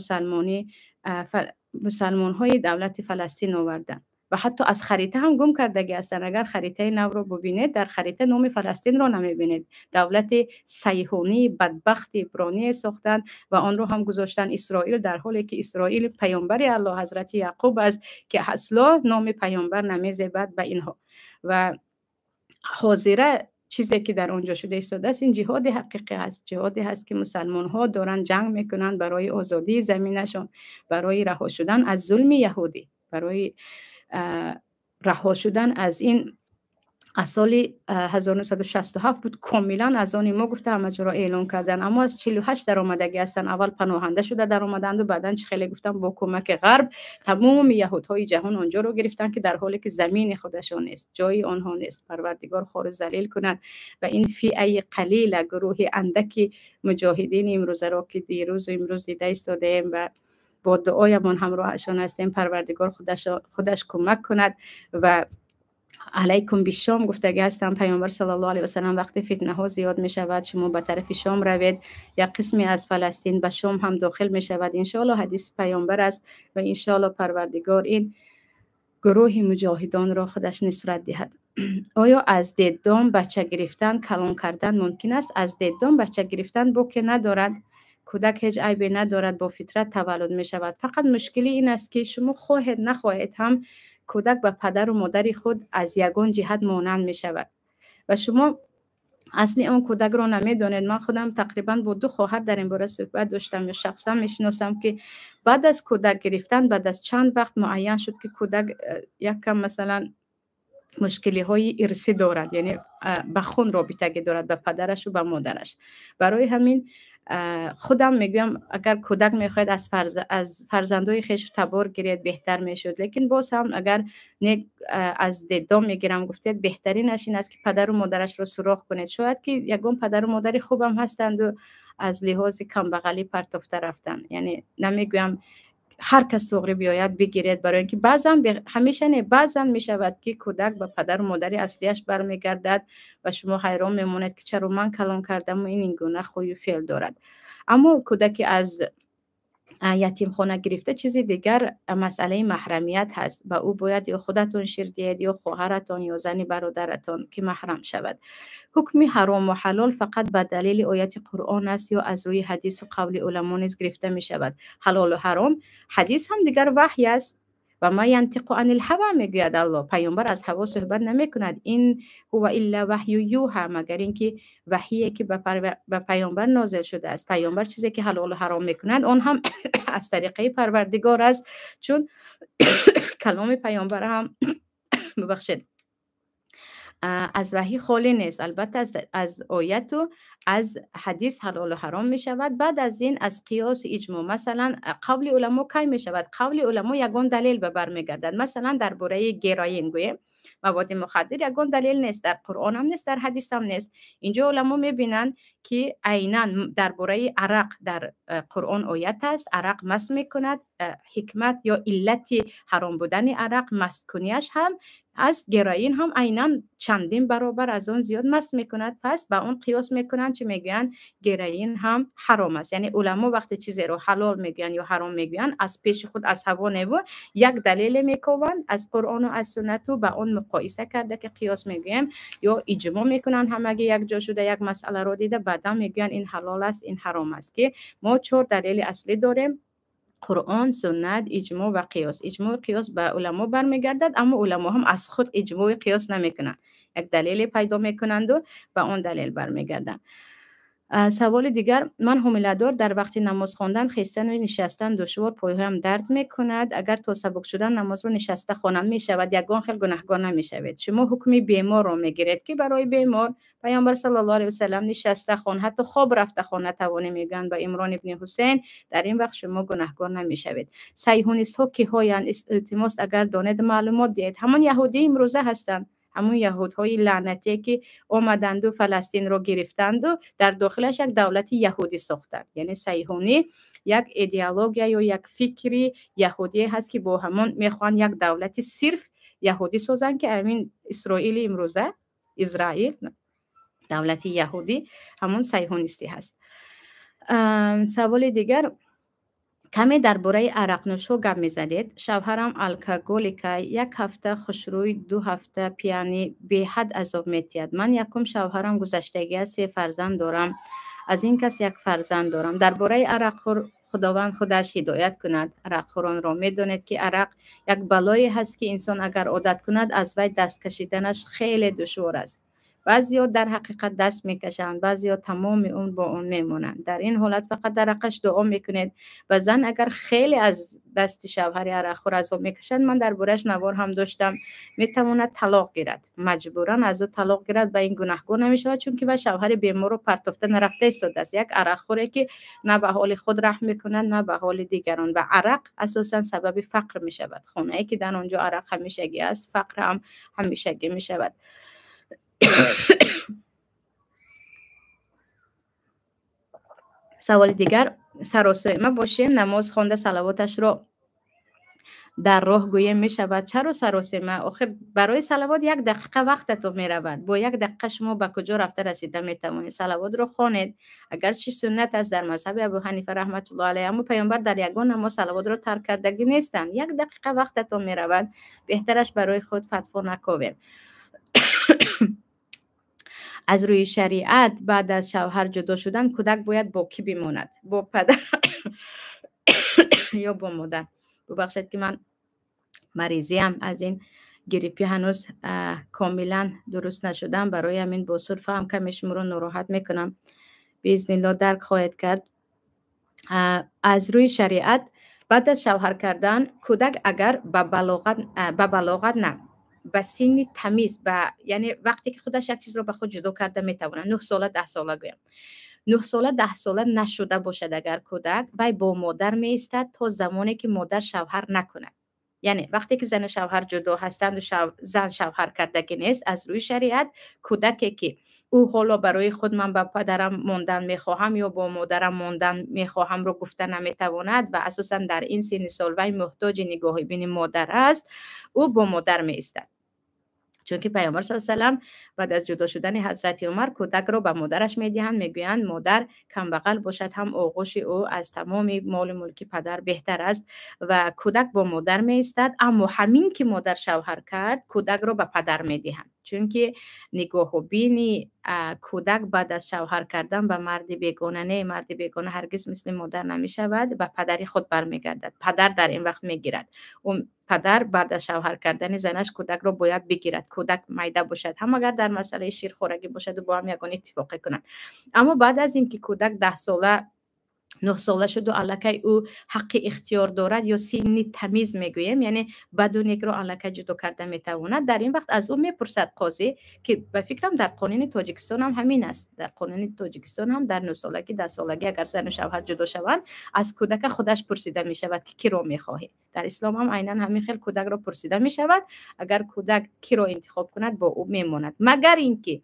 مسلمان های دولت فلسطین آوردن و حتی از خریطه هم گم کردگی هستند. اگر خریطه نو رو ببینید در خریطه نام فلسطین رو نمیبینید. دولت صهیونی بدبخت عبرانی ساختن و آن رو هم گذاشتن اسرائیل، در حالی که اسرائیل پیامبر الله حضرت یعقوب است که اصلا نام پیامبر نمیزیبد به اینها. و حاضره چیزی که در اونجا شده ایستاده است این جهاد حقیقی است. جهادی هست که مسلمان ها دارن جنگ میکنن برای آزادی زمینشون، برای رها شدن از ظلم یهودی، برای رها شدن از این از سال 1967 بود کاملا از آن ما گفته همه جا را اعلام کردن، اما از 48 در آمدگی هستن. اول پناهنده شده در آمدند و بعدن چه خیلی گفتم با کمک غرب تمام یهودهای جهان آنجا رو گرفتن که در حالی که زمین خودشان نیست، جای آنها نیست. پروردگار خار ذلیل کند و این فئه قلیل، گروه اندکی مجاهدین امروزه را که دیروز و امروز دیده ایستادیم و با دعایمان همراهشان هستیم، پروردگار خودش کمک کند. و علیکم بالشام گفتگی هستم. پیامبر صلی الله علیه و سلم وقتی فتنه ها زیاد می شود شما به طرف شام روید، یا قسمی از فلسطین به شام هم داخل می شود. انشاءالله حدیث پیامبر است و انشاءالله پروردگار این گروه مجاهدان را خودش نصرت دهد. آیا از دام بچه گرفتن کلان کردن ممکن است؟ از دام بچه گرفتن بوک ندارد، کودک هیچ عیبی ندارد، با فطرت تولد می شود. فقط مشکلی این است که شما خواهید نخواهید هم کودک به پدر و مادر خود از یگان جهت مانند می شود و شما اصلی اون کودک رو نمیدونید. من خودم تقریبا با 2 خواهر در این باره صحبت داشتم یا شخصا میشناسم که بعد از کودک گرفتن بعد از چند وقت معین شد که کودک یک کم مثلا مشکلی های ارثی دارد، یعنی به خون رابطگی دارد به پدرش و به مادرش. برای همین خودم میگم اگر کودک میخواید از فرزندای خیش تبار گیرید بهتر میشد، لیکن باز هم اگر از دام میگیرم گفتید بهترینش این است که پدر و مادرش رو سراغ کنید. شاید که یگان پدر و مادر خوبم هستند و از لحاظ کم بغلی پرتافته رفتن، یعنی نمیگم هر کس صغری بیاید بگیرید، برای اینکه همیشه نه، بعضا می شود که کودک به پدر و مادر اصلیش برمیگردد و شما حیران میمونید که چرا من کلان کردم و این گونه خوی و فعل دارد. اما کودکی از یتیم خانه گرفته چیزی دیگر مسئله محرمیت هست و او باید یا خودتون شیر دهید یا خواهرتان یا زنی برادرتان که محرم شود. حکم حرام و حلال فقط به دلیل آیت قرآن است یا از روی حدیث و قول علما نیز گرفته می شود؟ حلال و حرام حدیث هم دیگر وحی است و ما ینطق عن الهوی میگوید الله. پیامبر از هوا صحبت نمی کند، این هو الا وحی یوحی، مگر اینکه وحیی که به پیامبر نازل شده است. پیامبر چیزی که حلال و حرام میکند اون هم از طریقه پروردگار است، چون کلام پیامبر هم ببخشید از وحی خالی نیست. البته از آیت و از حدیث حلال و حرام می شود. بعد از این از قیاس اجماع، مثلا قول علما کی می شود؟ قول علما یگان دلیل به بر می گردد. مثلا درباره گرایین گویم مواد مخدر یگان دلیل نیست، در قرآن هم نیست، در حدیث هم نیست. اینجا علما می بینند که عیناً درباره عرق در قرآن آیت است، عرق مست می کند، حکمت یا علت حرام بودن عرق مست کنیش هم از گرایین هم عیناً چندین برابر از اون زیاد مست میکند. پس با اون قیاس میکنن چه میگن؟ گرایین هم حرام است. یعنی علما وقتی چیزی رو حلال میگن یا حرام میگن از پیش خود از هوا نبو یک دلیل میکوبند از قرآن و از سنت و با اون مقایسه کرده که قیاس میگیم یا اجماع میکنن، همگی یک جا شده یک مسئله رو دیده بعدا میگن این حلال است این حرام است. که ما 4 دلیل اصلی داریم: قرآن، سنت، اجماع و قیاس. اجماع و قیاس به علما برمیگردد، اما علما هم از خود اجماع و قیاس نمیکنند، یک دلیل پیدا میکنند و به اون دلیل برمیگردند. سوال دیگر: من حامله‌دار در وقت نماز خواندن خیستن و نشستن دشوار، پایم درد میکند، اگر تا سبک شدن نماز رو نشسته خوانم میشود، یگان خیلی گناهگار نمیشوید؟ شما حکم بیمار رو میگیرید که برای بیمار پیامبر صلی الله علیه و سلم نشسته خوان، حتی خواب رفته خوان نتوانی میگن با عمران ابن حسین، در این وقت شما گناهگار نمیشوید. صهیونیست ها که هاین التماس اگر دانید معلومات دهید. همون یهودی امروزه هستند، همون یهودهای لعنتی که آمدند و فلسطین رو گرفتند و در داخلش یک دولت یهودی ساختند. یعنی صهیونی یک ایدئولوژی یا یک فکری یهودی هست که با همون میخوان یک دولت صرف یهودی سازن که همین اسرائیل امروزه، اسرائیل دولت یهودی همون صهیونیستی هست. سوال دیگر: کمی درباره عرق نوش ها گپ می‌زدید. شوهرم الکلیکه، 1 هفته خوشروی، 2 هفته پیانی، به حد عذاب می‌دهد. من یکم شوهرم گذشتگی 3 فرزند دارم، از این کس 1 فرزند دارم. درباره عرق خور خداوند خودش هدایت کند. عرق خوران را می‌دانید که عرق یک بلایی هست که انسان اگر عادت کند از وی دست کشیدنش خیلی دشوار است. بعضیا در حقیقت دست میکشند، بعضیا تمام اون با اون میمونند. در این حالت فقط در حقش دعا میکنید. و زن اگر خیلی از دست شوهر عرق خور از او میکشند، من در بورش نوار هم داشتم، میتواند طلاق گیرد، مجبورا از او طلاق گیرد و این گناهگار نمیشود، چون که به شوهر بیمار و پرتافته نرفته ایستاده است. یک عرق خوره که نه به حال خود رحم میکنند نه به حال دیگران. و عرق اساسا سبب فقر میشود. خونه ای که در اونجا عرق همیشگی است، فقر هم همیشگی میشود. سوال دیگر، سراسیمه باشیم، نماز خوانده صلواتش رو در راه گویم می شود. چرا سراسیمه؟ آخر برای صلوات 1 دقیقه وقتتون می رود. با 1 دقیقه شما به کجا رفته رسیده می توانید. صلوات رو خوانید. اگر چی سنت است در مذهب ابو حنیفه رحمت الله علیه، اما پیامبر در یگان نماز صلوات رو ترک کردگی نیستن. 1 دقیقه وقتتون می رود. بهترش برای خود فتوا نکوبید. از روی شریعت بعد از شوهر جدا شدن کودک باید با کی بماند؟ با پدر یا با مادر؟ ببخشید که من مریضیم، از این گریپی هنوز کاملا درست نشدم، برای همین با صرف هم کمی شما رو ناراحت میکنم. باذن الله درک خواهید کرد. از روی شریعت بعد از شوهر کردن کودک اگر به بلاغت نه، به سن تمیز، یعنی وقتی که خودش یک چیز رو به خود جدا کرده میتونه، 9 ساله 10 ساله گویم، 9 ساله 10 ساله نشده باشد اگر کودک، وای با مادر می ایستد تا زمانی که مادر شوهر نکنه. یعنی وقتی که زن و شوهر جدا هستند و زن شوهر کردگی نیست، از روی شریعت کودکی که او حالا برای خود من با پدرم ماندن میخواهم یا با مادرم ماندن میخواهم رو گفته نمیتواند و اساسا در این سن سال وای محتاج نگاه بین مادر است، او با مادر می ایستد. چون که پیامبر صلی الله علیه و بعد از جدا شدن حضرت عمر کودک رو به مادرش میدهند، میگویند مادر کم بغل باشد هم آغوش او از تمام مال ملک پدر بهتر است و کودک با مادر می ایستد. اما همین که مادر شوهر کرد کودک رو به پدر میدهند، چون که نگاه و بین کودک بعد از شوهر کردن به مرد بیگانه نه، مرد بیگانه هرگز مثل مادر نمی شود، به پدری خود برمیگردد. پدر در این وقت میگیرد. اون پدر بعد از شوهر کردن زنش کودک رو باید بگیرد. کودک میده باشد، هم اگر در مسئله شیرخورگی باشد و با هم یگان اتفاقی کنند. اما بعد از اینکه کودک 10 ساله 9 ساله شد و الکی او حق اختیار دارد یا سن تمیز میگویم، یعنی بدون یک رو الکی جدا کرده میتواند، در این وقت از او میپرسد قاضی که به فکرم در قانون تاجیکستان هم همین است. در قانون تاجیکستان هم در 9 سالگی 10 سالگی اگر زن و شوهر جدا شوند از کودک خودش پرسیده می شود که کی رو میخواهی. در اسلام هم عیناً همین خیلی کودک رو پرسیده می شود. اگر کودک کی رو انتخاب کند با او میماند، مگر اینکه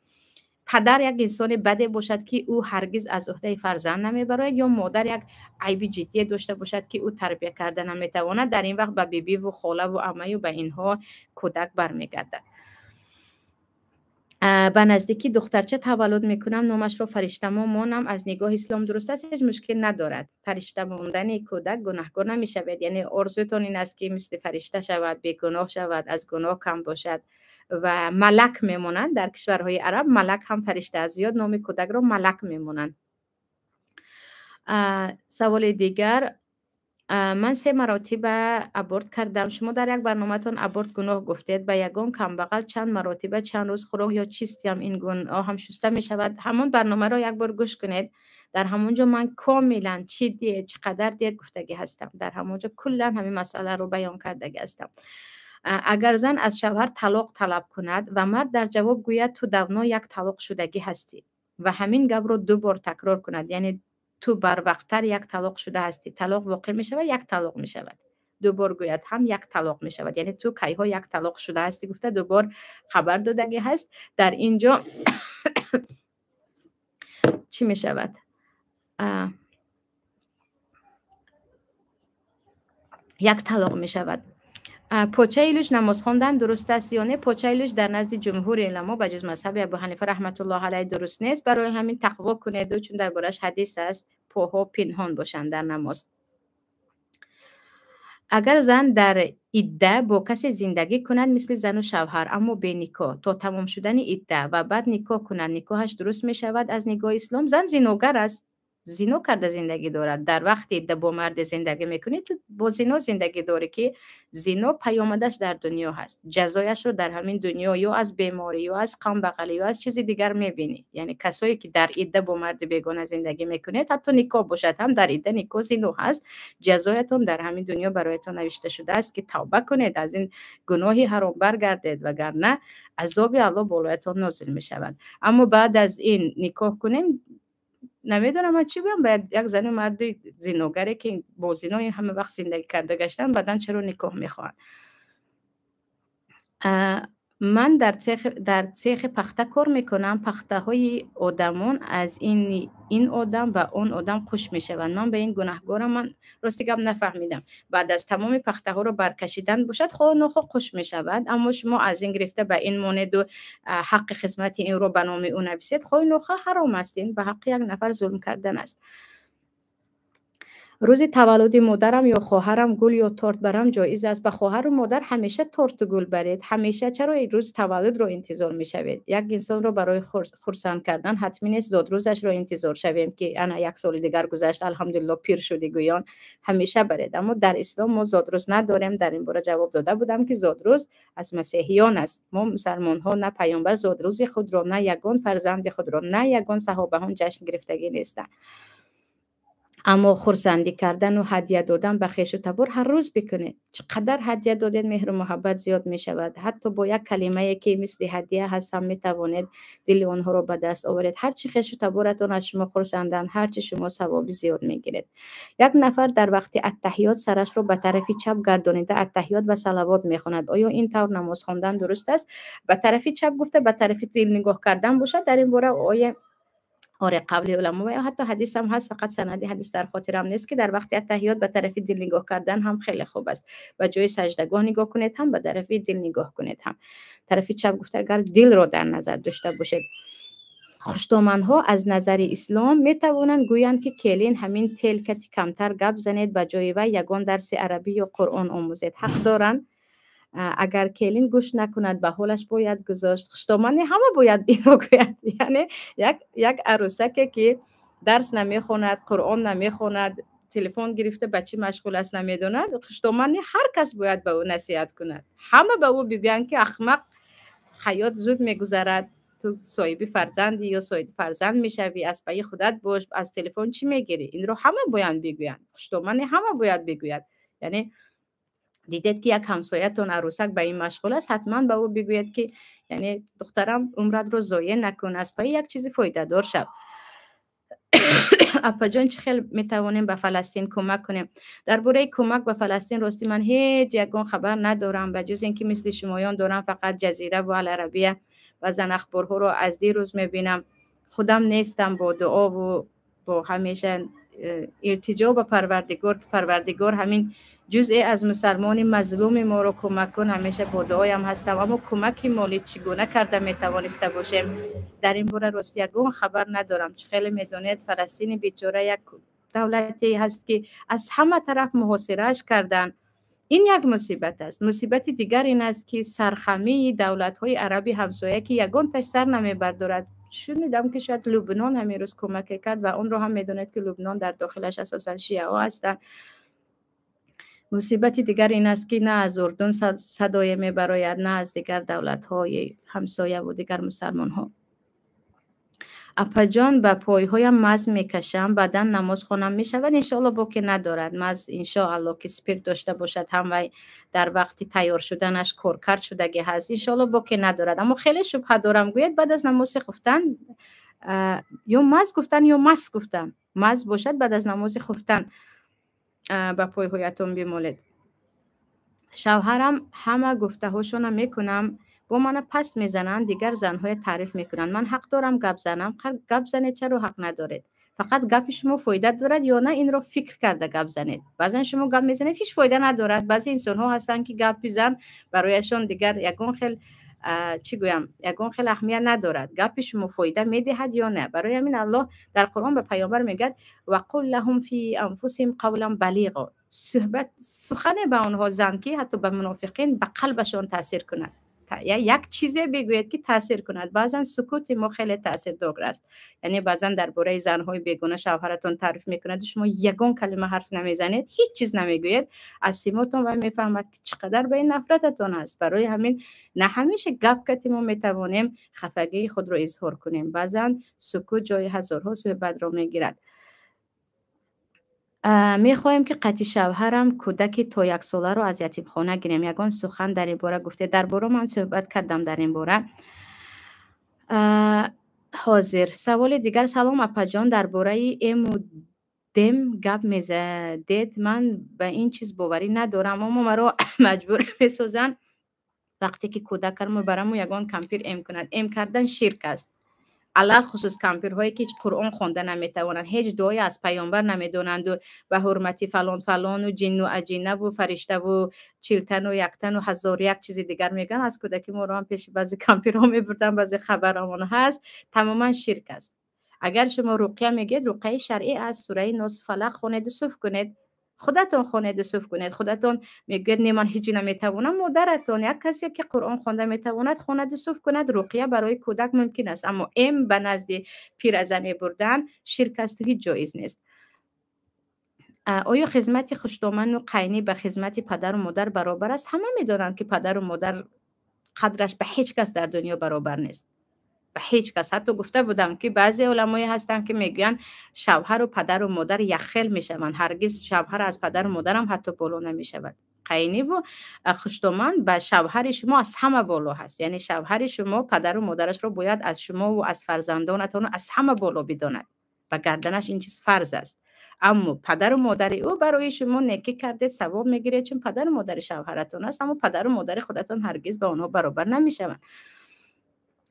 پدر یک انسان بده باشد که او هرگز از عهده فرزند نمیبرد یا مادر یک عیب جدی داشته باشد که او تربیت کرده نمیتواند، در این وقت به بیبی و خاله و عمه و به اینها کودک برمیگردد. به نزدیکی دخترچه تولد میکنم، نامش رو فرشته مانم، از نگاه اسلام درست است؟ هیچ مشکل ندارد. فرشته ماندن کودک گناهکار نمیشود، یعنی آرزوتون این است که مثل فرشته شود، بیگناه شود، از گناه کم باشد و ملک میمونند. در کشورهای عرب ملک هم فرشته است، زیاد نام کودک رو ملک میمونند. سوال دیگر، من 3 مراتب ابورت کردم. شما در یک برنامه‌تون ابورت گناه گفتید، به یگان کمبغل چند مراتب چند روز خوراک یا چیستی هم این گناه هم شسته می شود؟ همون برنامه رو یک بار گوش کنید. در همونجا من کاملا چی دید چقدر دید گفتگی هستم، در همونجا کلا همین مسئله رو بیان کردگی هستم. اگر زن از شوهر طلاق طلب کند و مرد در جواب گوید تو دانا یک طلاق شدگی هستی و همین گپ رو 2 بار تکرار کند، یعنی تو بر وقتتر یک طلاق شده هستی، طلاق واقع می شود، یک طلاق می شود. 2 بار گوید هم یک طلاق می شود، یعنی تو کیها یک طلاق شده هستی گفته 2 بار خبر دادگی هست. در اینجا چی می شود؟ یک طلاق می شود. پوچه ایلوش نماز خواندن درست است یا نه؟ پوچه ایلوش در نزد جمهور علما به جز مذهب ابو حنیفه رحمت الله علیه درست نیست. برای همین تقوا کنید، چون دربارش حدیث است پاها پنهان باشند در نماز. اگر زن در عده با کسی زندگی کند مثل زن و شوهر اما به نکاح تا تمام شدن عده و بعد نکاح کند، نکاحش درست می شود از نگاه اسلام؟ زن زیناگر است. زنا کرده زندگی دارد. در وقتی با مرد زندگی میکنی تو با زنا زندگی داری که زنا پیامدش در دنیا هست، جزایش رو در همین دنیا یا از بیماری یا از غم بغلی یا از چیزی دیگر میبینی. یعنی کسایی که در عده با مرد بیگانه زندگی میکنید، حتی نکاح باشد هم در عده نکاح زنا هست، جزایتون در همین دنیا برایتون نوشته شده است که توبه کنید، از این گناهی حرام برگردید، وگرنه عذاب الله بالایتون نازل می شود. اما بعد از این نکاح کنیم، نمیدونم من چی بگم، باید یک زن و مرد زناگره که با زنا همه وقت زندگی کرده گشتن، بعدن چرا نکاح میخوان؟ من در سیخ پخته کار میکنم. پخته های آدمون از این آدم و اون آدم خوش میشوند. من به این گناهگارم، من راستی گپ نفهمیدم، بعد از تمام پخته ها رو برکشیدن باشد خواه نخواه خوش میشود، اما شما از این گرفته به این مانید و حق خدمت این رو به نام او نویسید، خواه نخواه حرام است. این به حق یک نفر ظلم کردن است. روز تولد مادرم یا خواهرم گل یا تورت برام جایز است. به خواهر و مادر همیشه تورت و گل برید. همیشه چرا روز تولد رو انتظار میشوید؟ یک انسان رو برای خرسند کردن حتمی نیست زاد روزش رو انتظار شویم که انا یک سال دیگر گذشت الحمدلله پیر شدی گویان همیشه برید. اما در اسلام ما زاد روز نداریم. در این باره جواب داده بودم که زاد روز از مسیحیان است. ما مسلمان ها نه پیامبر زاد روز خود را، نه یگان فرزند خود را، نه یگان صحابه ها جشن گرفتگی نیستند. اما خرسندی کردن و هدیه دادن به خویش و تبار هر روز بکنید. چقدر هدیه دادید مهر و محبت زیاد می شود. حتی با یک کلمه که مثل هدیه هست هم می توانید دل آنها را به دست آورید. هر چی خویش و تبارتون از شما خرسندن، هر چی شما ثوابی زیاد می گیرید. یک نفر در وقت التحیات سرش را به طرف چپ گردانیده التحیات و صلوات می خواند. آیا این طور نماز خواندن درست است؟ به طرف چپ گفته به طرف دل نگاه کردن باشد. در این باره آیه آره قبل علما و حتی حدیث هم هست، فقط سندی حدیث در خاطرم نیست که در وقت التحیات به طرف دل نگاه کردن هم خیلی خوب است. به جای سجدگاه نگاه کنید هم به طرف دل نگاه کنید هم. طرف چپ گفته اگر دل را در نظر داشته باشید. خوشتومنها از نظر اسلام می توانند گویند که کلین همین تل کتی کمتر گپ زنید، به جای و یگان درس عربی یا قرآن آموزید. حق دارند. اگر کلین گوش نکند به حالش باید گذاشت. خوشتومنی همه باید اینو گوید. یعنی یک عروسک که درس نمیخواند، قرآن نمیخواند، تلفن گرفته بچه مشغول است نمیداند، خوشتومنی هر کس باید به او نصیحت کند. همه به او بگویند که احمق، حیات زود میگذرد، تو صاحب فرزندی یا صاحب فرزند میشوی، از پای خودت باش، از تلفن چی میگیری؟ این رو همه باید بگویند. خوشتومنی همه باید بگوید. یعنی دیدید که یک همسایتون عروسک به این مشغول است، حتما به او بگوید که یعنی دخترم عمرت رو ضایع نکن، از پای یک چیزی فایده دار شو. اپا جان چه خیلی میتوانیم به فلسطین کمک کنیم؟ درباره کمک به فلسطین راستی من هیچ یگان خبر ندارم، به جز اینکه مثل شمایان دارم فقط جزیره و العربیه و زن اخبارها رو از دیروز میبینم. خودم نیستم با دعا و با همیشه التجا به پروردگار که پروردگار همین جزئی از مسلمان مظلوم ما رو کمک کن. همیشه با دعایم هستم، اما کمک مالی چگونه کرده میتوانسته باشیم در این باره راستی یگان خبر ندارم. چه خیلی میدونید فلسطین بیچاره یک دولتی هست که از همه طرف محاصرهش کردن. این یک مصیبت است. مصیبت دیگر این است که سرخمی دولت‌های عربی همسایه که یگان تش سر نمیبردارد. شنیدم که شاید لبنان همین روز کمک کرد و اون رو هم میدونید که لبنان در داخلش اساسا شیعه ها هستند. مصیبت دیگر این است که نه از اردن صدای میبراید، نه از دیگر دولت‌های همسایه و دیگر مسلمان ها. اپا جان به پایهایم مز میکشم، بعدا نماز خونم میشود. انشاءالله با که ندارد مز، انشاءالله که سپیر داشته باشد هم و در وقتی تیار شدنش کارکرد شدگی هست، انشاءالله با که ندارد. اما خیلی شبهه دارم گوید بعد از نماز خفتن یا مز گفتن یا مس گفتن، مز باشد بعد از نماز خفتن به پایهایتون بیمالید. شوهرم همه گفته هاشون میکنم با من پس میزنن، دیگر زنهای تعریف میکنن. من حق دارم گپ زنم؟ گپ زنید، چرا حق ندارید؟ فقط گپ شما فایده دارد یا نه این رو فکر کرده گپ زنید؟ بعضی شما گپ میزنید هیچ فایده ندارد. بعضی انسان ها هستن که گپ میزنن برایشون دیگر یگان خیلی چی گویم، یگان خیلی اهمیت ندارد گپ شما فایده میدهد یا نه. برای همین الله در قرآن به پیامبر میگه و قل لهم فی انفسهم قولا بلیغا، صحبت سخن به آنها زن که حتی به منافقین به قلبشان تاثیر کند. یا یک چیزی بگوید که تاثیر کند. بعضا سکوت ما خیلی تاثیردار است. یعنی بعضا درباره زنهای بیگانه شوهرتون تعریف میکند، شما یگان کلمه حرف نمیزنید، هیچ چیز نمیگوید، از سیماتون و میفهمد که چقدر به این نفرتتون است. برای همین نه همیشه گپ کتی ما میتوانیم خفگی خود رو اظهار کنیم. بعضا سکوت جای هزارها صحبت رو میگیرد. میخواهیم که قطعی شوهرم کودک تا 1 ساله رو از یتیم خانه گیریم. یگان سخن در این باره گفته. در باره من صحبت کردم در این باره. حاضر سوال دیگر. سلام اپا جان، درباره دم گپ میزدید. من به این چیز باوری ندارم، اما مرا مجبور میسازن وقتی که کودکم برامو یگان کمپیر ام کند. ام کردن شرک است، علل خصوص کمپیرهایی که هیچ قرآن خوانده نمیتوانند، هیچ دعایی از پیامبر نمیدونند و به حرمتی فلان فلان و جن و اجینه و فرشته و چیلتن و یکتن و هزار یک چیز دیگر میگن. از کودکی ما رو هم پیش بعضی کمپیرها میبردن، بعضی خبرامون هست، تماما شرک است. اگر شما رقیه میگید، رقیه شرعی از سوره ناس فلق خوانید و صوف کنید، خودتون خوانید و صوف کنید. خودتون میگید نه من هیچی نمیتوانم، مادرتون یک کسی که قرآن خوانده میتواند خواند و صوف کند. رقیه برای کودک ممکن است، اما ام به نزد پیرزن بردن شرک است و هیچ جایز نیست. آیا خدمت خوشدامن و قینی به خدمت پدر و مادر برابر است؟ همه میدونند که پدر و مادر قدرش به هیچ کس در دنیا برابر نیست، به هیچ کس. حتی گفته بودم که بعضی علمای هستن که میگن شوهر و پدر و مادر یخل میشوند، هرگز شوهر از پدر و مادر هم حتی بالا نمیشود. قینی و خوشدامن به شوهر شما از همه بالا هست. یعنی شوهر شما پدر و مادرش رو باید از شما و از فرزندانتون از همه بالا بداند، و گردنش این چیز فرض است. اما پدر و مادر او برای شما نیکی کردید، ثواب میگیرید، چون پدر و مادر شوهرتون است، اما پدر و مادر خودتون هرگز با اونها برابر نمیشوند.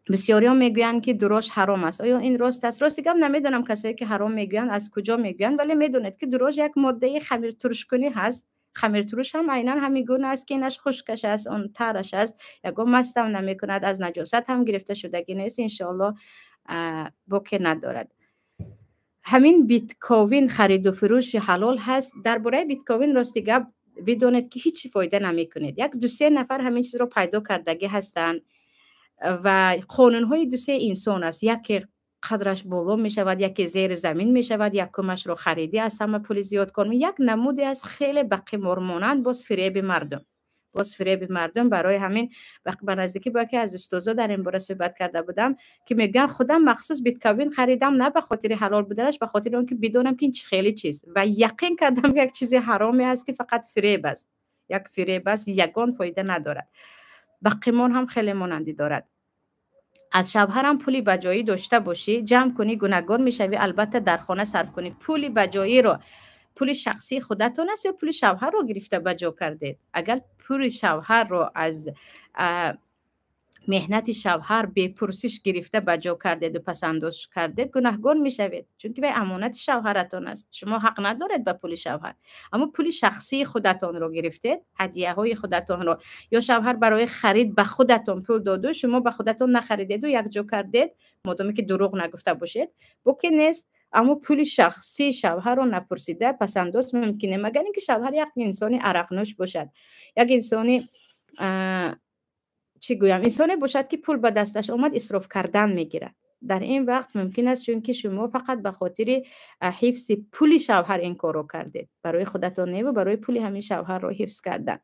بسیاری ها میگویند که دروش حرام است. آیا این راست است؟ راستی گم نمیدونم کسایی که حرام میگویند از کجا میگویند، ولی میدونید که دروش یک ماده خمیر ترش کنی هست. خمیر ترش هم عیناً همین گونه است که اینش خشکش است، اون ترش است، یگو مستم نمیکند، از نجاست هم گرفته شدگی نیست، انشاءالله بوکی ندارد. همین بیت کوین خرید و فروش حلال هست؟ درباره بیت کوین راستی گپ بدونید که هیچ فایده نمیکنید. یک دو سه نفر همین چیز رو پیدا کردگی هستند و قانون های دو سه انسان است. یکی قدرش بالا می شود، یکی زیر زمین می شود، یکمش رو خریدی از همه پول زیاد کنی. یک نمودی از خیلی به قمار مانند باز فریب مردم، باز فریب مردم. برای همین به نزدیکی با که از استوزا در این باره صحبت کرده بودم که میگن خودم مخصوص بیت کوین خریدم، نه به خاطر حلال بودنش، به خاطر اون که بدونم که این خیلی چیز و یقین کردم یک چیز حرامی است که فقط فریب است، یک فریب است، یگان فایده ندارد. به قمار هم خیلی مانندی دارد. از شوهرم پولی بجایی داشته باشی، جمع کنی گناهگار میشوی، البته در خانه صرف کنی. پولی بجایی رو، پول شخصی خودتون است یا پول شوهر رو گرفته بجا کردید؟ اگر پول شوهر رو از مهنت شوهر به پرسش گرفته بجا کردید و پسنداز کردید، گناهگار میشوید، چون که به امانت شوهرتون است. شما حق ندارید به پول شوهر، اما پول شخصی خودتون رو گرفتید، هدیه های خودتون رو، یا شوهر برای خرید به خودتون پول داده، شما به خودتون نخریدید و یک جا کردید، مادامی که دروغ نگفته باشید بوکی نیست. اما پول شخصی شوهر رو نپرسیده پسنداز ممکنه، مگر اینکه شوهر یک انسانی عرق نوش باشد، یک انسانی چی گویم، انسانی باشد که پول به دستش آمد اسراف کردن میگیرد. در این وقت ممکن است چون که شما فقط به خاطر حفظ پول شوهر این کارو کردید، برای خودتون نه و برای پول همین شوهر رو حفظ کردن.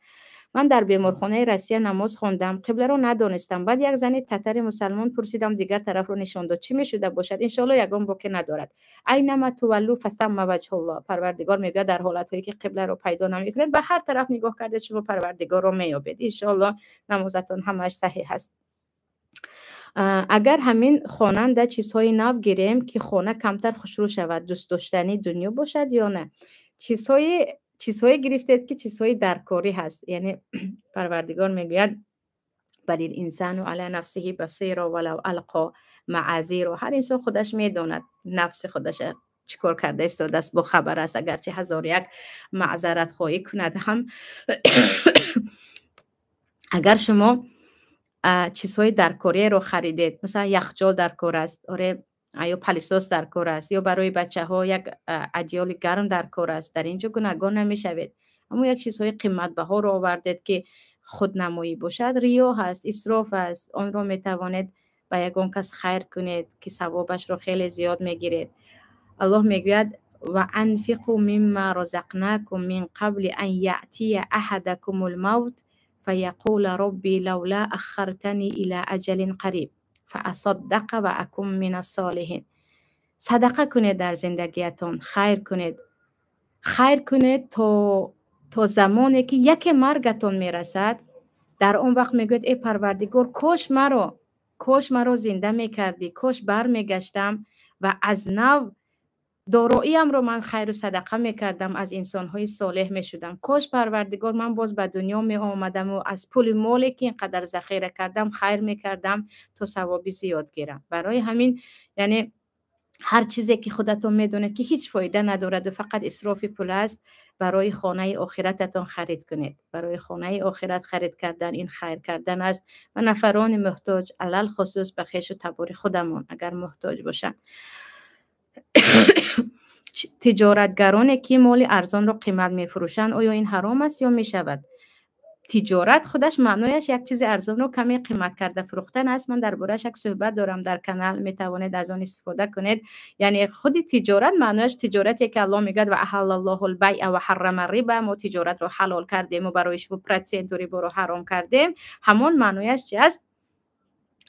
من در بیمارخانه روسیه نماز خواندم، قبله رو ندانستم. بعد یک زنی تتر مسلمان پرسیدم، دیگر طرف رو نشون داد. چی میشده باشد؟ ان شاءالله یگان بوکی ندارد. اینما تولوا فثم وجه الله. پروردگار میگه در حالت هایی که قبله رو پیدا نمیکنید، به هر طرف نگاه کردید شما پروردگار رو میابید. ان شاءالله نمازتون همش صحیح هست. اگر همین خواننده چیزهای نو گیریم که خانه کمتر خوشرو شود، دوست داشتنی دنیا باشد یا نه؟ چیزهای گرفتید که چیزهای درکاری هست. یعنی پروردگار میگوید بل الانسان علی نفسه بصیر ولو القا معاذیر. هر انسان خودش میداند نفس خودش چیکار کرده است و دست با خبر است، اگرچه هزار یک معذرت خواهی کند هم. اگر شما چیزهای درکاری رو خریدید، مثلا یخچال درکار است، آره، یا پلیساس درکار است، یا برای بچه ها یک ادیال گرم درکار است، در اینجا گناهگار نمیشوید. اما یک چیزهای قیمت بها رو آوردید که خودنمایی باشد ریا هست، اسراف است. آن را می توانید به یگان کس خیر کنید که ثوابش را خیلی زیاد میگیرید. الله میگوید و انفقوا مما رزقناکم من قبل ان یأتی احدکم الموت فیقول ربی لولا اخرتنی الی اجل قریب فاصدق و اکن من الصالحین. صدقه کنید در زندگیتان، خیر کنید تا زمانی که یک مرگتون میرسد. در اون وقت میگوید ای پروردگار کاش مرا زنده میکردی، کاش بر میگشتم و از نو داراییم رو من خیر و صدقه میکردم، از انسانهای صالح میشدم. کاش پروردگار من باز به دنیا می آمدم و از پول مالی که اینقدر ذخیره کردم خیر میکردم تا ثوابی زیاد گیرم. برای همین یعنی هر چیزی که خودتون میدونید که هیچ فایده ندارد و فقط اسراف پول است، برای خانه آخرتتون خرید کنید. برای خانه آخرت خرید کردن این خیر کردن است و نفران محتاج علل خصوص به خویش و تبار خودمون اگر محتاج باشن. تجارتگرانی که مال ارزان را قیمت میفروشند آیا این حرام است یا میشود؟ تجارت خودش معنایش یک چیز ارزان رو کمی قیمت کرده فروختن است. من درباره‌اش یک صحبت دارم در کانال، میتوانید از آن استفاده کنید. یعنی خود تجارت معنایش تجارتی که الله میگه و احل الله البیع و حرم الربا، ما تجارت رو حلال کردیم و برای شما پرسنت ریبا رو حرام کردیم. همون معنایش چی است؟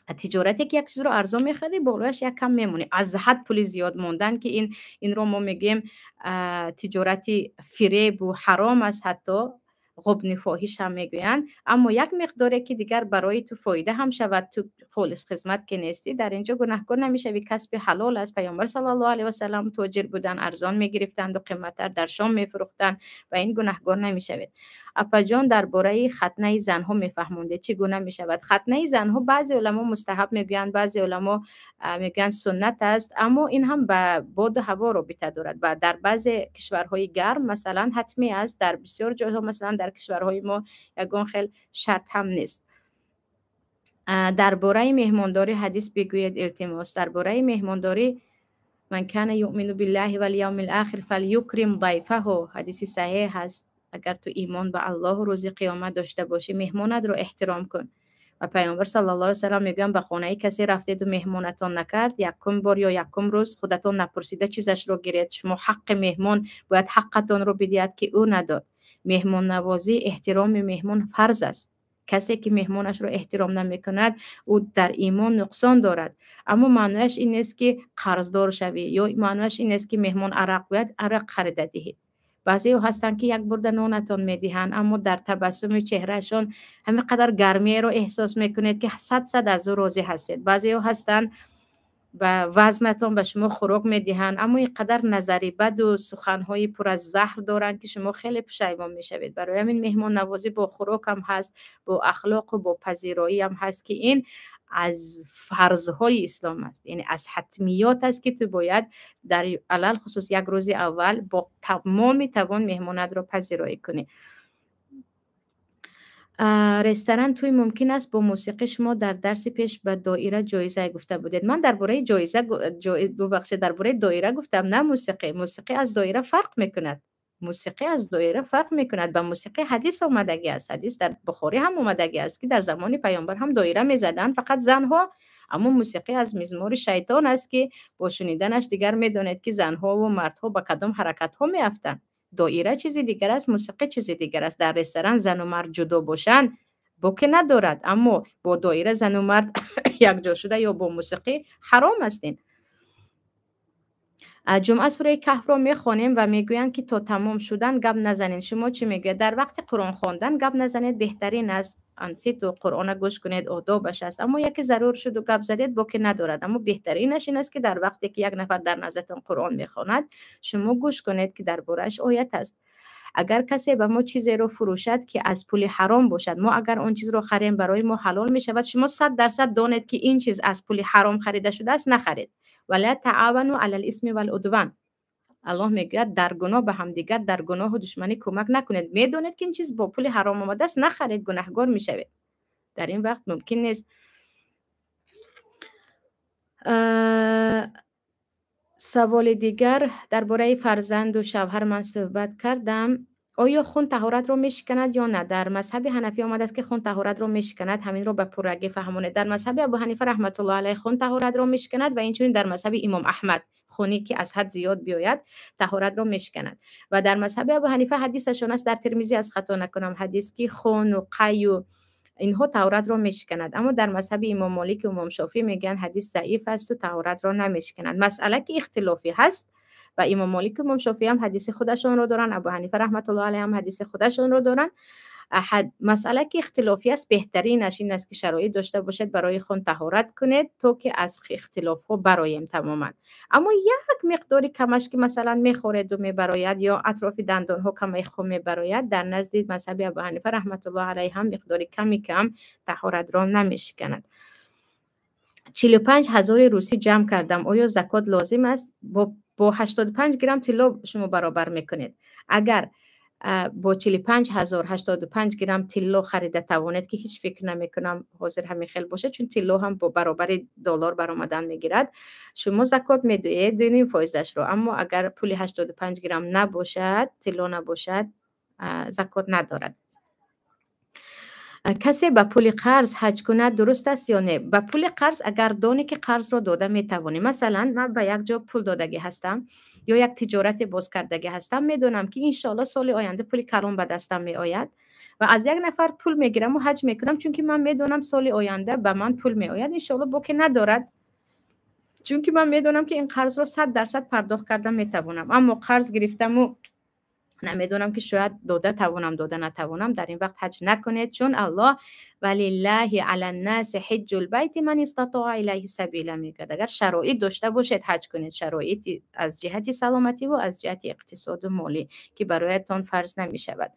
تجارتی که یک چیز رو ارزان میخری بالایش یک کم میمونی. از حد پول زیاد موندن که این رو ما میگیم تجارتی فریب و حرام است، حتی غبن فاحش هم میگویند. اما یک مقداری که دیگر برای تو فایده هم شود، تو خالص خدمت که نیستی، در اینجا گناهکار نمیشوی، کسب حلال است. پیامبر صلی الله علیه و سلم تاجر بودن، ارزان میگرفتند و قیمتتر در شام میفروختند و این گناهکار نمیشوید. اپا جان درباره ختنه زنها میفهمونده چگونه میشود. ختنه زنها بعضی علما مستحب میگویند، بعضی علما میگن سنت است، اما این هم به باد و هوا رابطه دارد. و در بعضی کشورهای گرم مثلا حتمی است، در بسیار جاها مثلا در کشورهای ما یگان خیلی شرط هم نیست. درباره مهمانداری حدیث بگوید التماس. درباره مهمانداری من کان یؤمن بالله و الیوم الاخر فلیکرم ضیفه، حدیث صحیح است. اگر تو ایمان به الله و روز قیامت داشته باشی مهمانت رو احترام کن. و پیامبر صلی الله علیه و سلم میگن به خانه کسی رفتید و مهمانتان نکرد، یکم بار یا یکم روز خودتون نپرسیده چیزش رو گیرید. شما حق مهمان باید حقتون رو بدید که او نداد. مهمان نوازی، احترام مهمان فرض است. کسی که مهمانش رو احترام نمیکند او در ایمان نقصان دارد. اما معنیش این نیست که قرضدار شوی، یا معنیش این نیست که مهمان عرق باید عرق خریده دهی. بعضی هستن که یک برده نانتون میدهند اما در تبسم چهرهشون همه قدر گرمی رو احساس میکنید که 100% از او راضی هستید. بعضی هستن و وزنتون به شما خوراک میدهند اما این قدر نظری بد و سخنهای پر از زهر دارن که شما خیلی پشیمان میشوید. برای همین مهمان نوازی با خوراک هم هست، با اخلاق و با پذیرایی هم هست که این از فرضهای اسلام است. یعنی از حتمیات است که تو باید در علل خصوص یک روز اول با تمام توان مهمانت رو پذیرایی کنی. رستوران توی ممکن است با موسیقی. شما در درس پیش به دایره جایزه گفته بودید. من درباره درباره دایره گفتم، نه موسیقی. موسیقی از دایره فرق میکند. به موسیقی حدیث آمدگی است. حدیث در بخاری هم آمدگی است که در زمان پیامبر هم دایره میزدن، فقط زنها. اما موسیقی از مزمور شیطان است که با شنیدنش دیگر میدانید که زنها و مردها به کدام حرکت ها میافتند. دایره چیزی دیگر است، موسیقی چیزی دیگر است. در رستوران زن و مرد جدا باشند باکی ندارد، اما با دایره زن و مرد یک جا شده یا با موسیقی حرام هستین. جمعه سوره کهف را میخوانیم و میگویند که تا تمام شدن گپ نزنید. شما چی میگوید؟ در وقت قرآن خواندن گپ نزنید، بهترین است. انصت و قرآن گوش کنید، آدابش است. اما یکی ضرور شد و گپ زدید باکی ندارد. اما بهترینش این است که در وقتی که یک نفر در نزدتان قرآن میخواند شما گوش کنید که درباره‌اش آیت است. اگر کسی به ما چیزی رو فروشد که از پول حرام باشد، ما اگر اون چیز رو خریم برای ما حلال می شود، شما 100% دانید که این چیز از پول حرام خریده شده است، نخرید. ولا تعاونوا علی الاثم والعدوان. الله میگه در گناه به هم دیگر در گناه و دشمنی کمک نکنید. میدونید که این چیز با پول حرام آمده است، نخرید، گناهگار میشوید. در این وقت ممکن نیست. سوال دیگر درباره فرزند و شوهر من صحبت کردم. آیا خون طهارت رو میشکند یا نه؟ در مذهب حنفی آمده است که خون طهارت رو میشکند. همین رو به پررگی فهمونه. در مذهب ابو حنیفه رحمت الله علیه خون طهارت رو میشکند و اینچنین در مذهب امام احمد خونی که از حد زیاد بیاید طهارت رو میشکند. و در مذهب ابو حنیفه حدیثشون است در ترمذی از خطا نکنم حدیث که خون و قی و اینها طهارت رو میشکند. اما در مذهب امام مالک و امام شافعی میگن حدیث ضعیف است و طهارت رو نمیشکند. مسئله که اختلافی هست و امام مالک و امام شافعی هم حدیث خودشون رو دارن، ابو حنیفه رحمت الله علیه هم حدیث خودشون رو دارن. مسئله که اختلافی است، بهترینش این است که شرایط داشته باشد برای خون طهارت کنید تا که از اختلاف ها برایم تماما. اما یک مقداری کمش که مثلا میخورید و میبراید یا اطراف دندان ها کمی خون میبراید، در نزد مذهب ابو حنیفه رحمت الله علیه هم مقداری کمی کم طهارت را نمیشکند. 45,000 روسی جمع کردم. آیا زکات لازم است؟ با 85 گرم طلا شما برابر میکنید. اگر با 45,000 85 گرم طلا خریده توانید که هیچ فکر نمی کنم حاضر همین خیلی باشه، چون طلا هم با برابر دلار برآمدن میگیرد، شما زکات میدهید دینیم فایزش رو. اما اگر پول 85 گرم نباشد، طلا نباشد، زکات ندارد. کسی به پول قرض حج کند درست است یا نه؟ به پول قرض اگر دانی که قرض را داده میتوانی، مثلا من به یک جا پول دادگی هستم یا یک تجارت باز کردگی هستم، میدونم که انشالله سال آینده پول کلان به دستم می آید و از یک نفر پول میگیرم و حج میکنم، چون که من میدونم سال آینده به من پول می آید، انشالله باکی ندارد، چون که من میدونم که این قرض را 100% پرداخت کردم میتوانم. اما قرض گرفتم و نمیدونم که شاید داده توانم داده نتوانم، در این وقت حج نکنید، چون الله ولله علی الناس حج البیت من استطاع الیه سبیلا میگه. اگر شرایط داشته باشید حج کنید، شرایط از جهت سلامتی و از جهت اقتصاد و مالی که برایتان فرض نمی شود.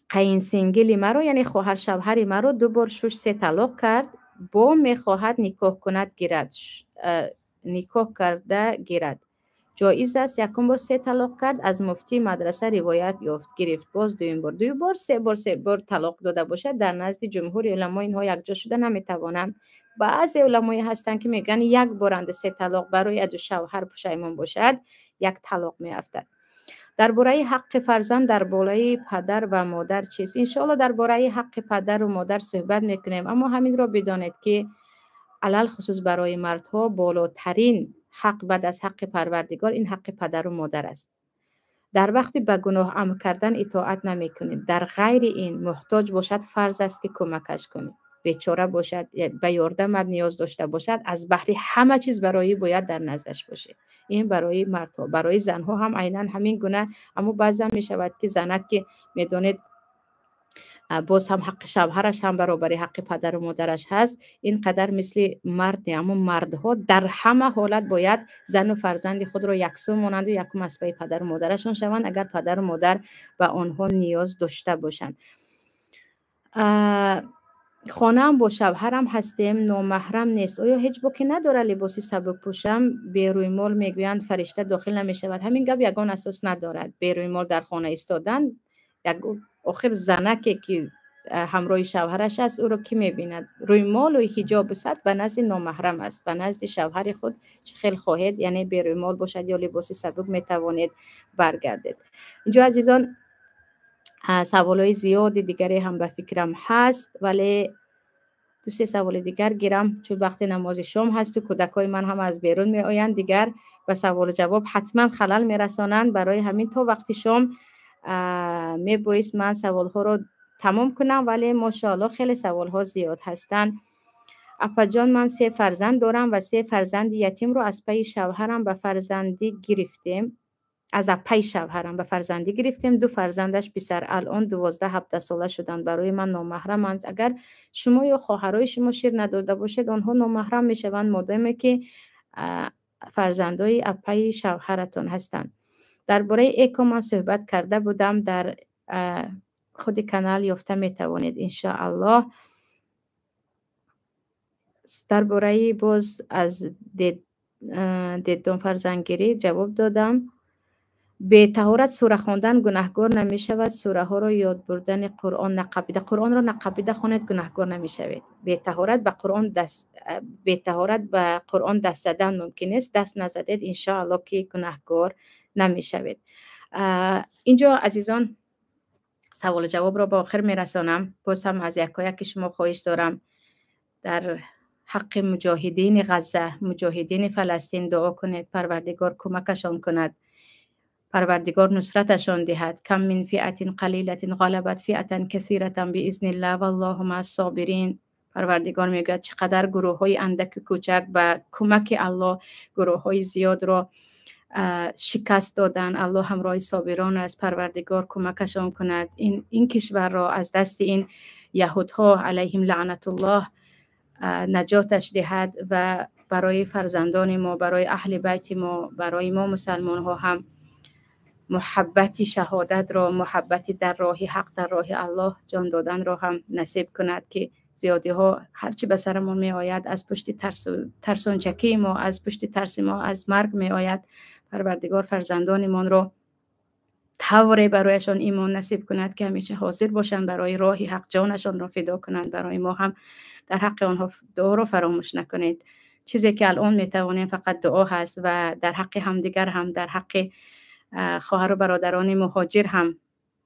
قین سینگلی مرا یعنی خواهر شوهری مرا 2 بار 3 طلاق کرد، با میخواهد نکاح کند گیرد، نکاح کرده گیرد، جایز است؟ یکم بار 3 طلاق کرد، از مفتی مدرسه روایت یافت گرفت، باز دویم بار 2 بار 3 بار طلاق داده باشد، در نزد جمهور علما اینها یکجا شده نمیتوانند. بعضی علمای هستن که میگن یک بارند 3 طلاق برای دو شوهر پشیمان باشد 1 طلاق میافتد. درباره حق فرزند در بالای پدر و مادر چیست؟ انشاءالله درباره حق پدر و مادر صحبت میکنیم، اما همین را بدانید که علل خصوص برای مردها بالاترین حق بعد از حق پروردگار این حق پدر و مادر است. در وقتی به گناه امر کردن اطاعت نمی کنید، در غیر این محتاج باشد فرض است که کمکش کنید، بیچاره باشد به یاردم نیاز داشته باشد، از بحری همه چیز برای باید در نزدش باشه. این برای مردها. برای زنها هم عیناً همین گونه، اما بعضا می شود که زنک که میدونید باز هم حق شوهرش هم برابر حق پدر و مادرش هست، این قدر مثل مرد نه، اما مردها در همه حالت باید زن و فرزند خود را یکسو مانند و یکم اسبه پدر و مادرشون شوند اگر پدر و مادر به آنها نیاز داشته باشند. خانه هم با شوهرم هستیم، نامحرم نیست، آیا هیچ باکی نداره لباسی سبک پوشم؟ به روی مال میگویند فرشته داخل نمی شود. همین گپ یگان اساس ندارد. به روی مال در خانه ایستادن، آخر زنکی که همراه شوهرش است او رو کی میبیند؟ روی مال و حجاب صد به نزد نامحرم است، به نزد شوهر خود چه خیلی خواهید، یعنی به روی مال باشد یا لباسی سبک میتوانید برگردید. اینجا عزیزان سوالای زیاد دیگری هم به فکرم هست، ولی 2-3 سوال دیگر گیرم، چون وقت نماز شام هست و کودکای من هم از بیرون می آیند، دیگر به سوال و جواب حتما خلل می رسانند. برای همین تا وقت شام می بایست من سوال ها رو تمام کنم، ولی ماشاءالله خیلی سوال ها زیاد هستند. اپا جان من 3 فرزند دارم و 3 فرزند یتیم رو از پی شوهرم به فرزندی گرفتیم. از پی شوهرم به فرزندی گرفتیم. 2 فرزندش پسر الان 12-17 ساله شدن، برای من نامحرمند. اگر شما یا خواهرای شما شیر نداده باشید آنها نامحرم میشوند مادامی که فرزندای اپی شوهرتان هستند. درباره ایکو من صحبت کرده بودم، در خود کانال یافته میتوانید ان شاء الله. درباره باز از دیدم فرزندگیری جواب دادم. به طهارت سوره خواندن گناهکار نمی شود. سوره ها را یاد بردن قرآن نقبیده، قرآن را نقبیده خوانید گناهکار نمی شوید. به طهارت به قرآن دست زدن ممکن است، دست نزدید ان شاء الله که گناهکار نمی شوید. اینجا عزیزان سوال جواب را با آخر می رسانم. باز هم از یکایک شما خواهش دارم در حق مجاهدین غزه، مجاهدین فلسطین دعا کنید. پروردگار کمکشان کند، پروردگار نصرتشان دهد. کم من فئة قلیلة غلبت فئة کثیرة باذن الله والله مع الصابرین. پروردگار میگوید چقدر گروه های اندک کوچک به کمک الله گروه های زیاد را شکست دادن. الله همراه صابران است. پروردگار کمکشان کند این کشور را از دست این یهودها علیهم لعنت الله نجاتش دهد و برای فرزندان ما، برای اهل بیت ما، برای ما مسلمان ها هم محبت شهادت را، محبت در راه حق، در راه الله جان دادن را هم نصیب کند که زیادی ها هرچی به سرمون می آید از پشت ترسانچکی ما، از پشت ترس ما از مرگ می آید. پروردگار فرزندانمان را طوری برایشان ایمان نصیب کند که همیشه حاضر باشند برای راه حق جانشان را فدا کنند. برای ما هم در حق آنها دعا را فراموش نکنید. چیزی که الان می توانیم فقط دعا هست و در حق همدیگر هم، در حق خواهر و برادران مهاجر هم،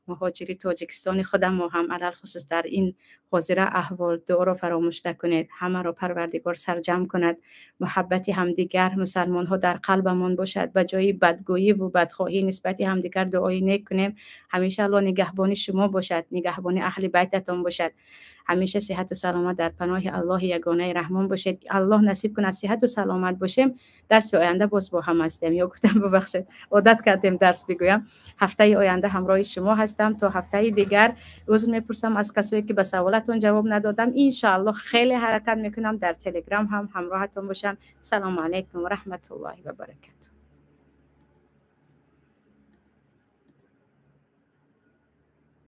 مهاجری تاجیکستان خودم ما هم علل خصوص در این حاضره احوال دعا را فراموش نکنید. همه را پروردگار سرجم کند. محبت همدیگر مسلمان ها در قلبمان باشد. به جای بدگویی و بدخواهی نسبت همدیگر دعای نیک کنیم. همیشه الله نگهبان شما باشد، نگهبان اهل بیتتان باشد. همیشه صحت و سلامت در پناه الله یگانه رحمان باشید. الله نصیب کند صحت و سلامت باشیم. درس آینده باز با هم هستیم. یا گفتم ببخشید عادت کردیم درس بگویم. هفته آینده همراه شما هستم تا هفته دیگر. عذر میپرسم از کسایی که به سوالاتون جواب ندادم. ان شاء الله خیلی حرکت میکنم در تلگرام هم همراهتون باشم. سلام علیکم و رحمت الله و برکاته.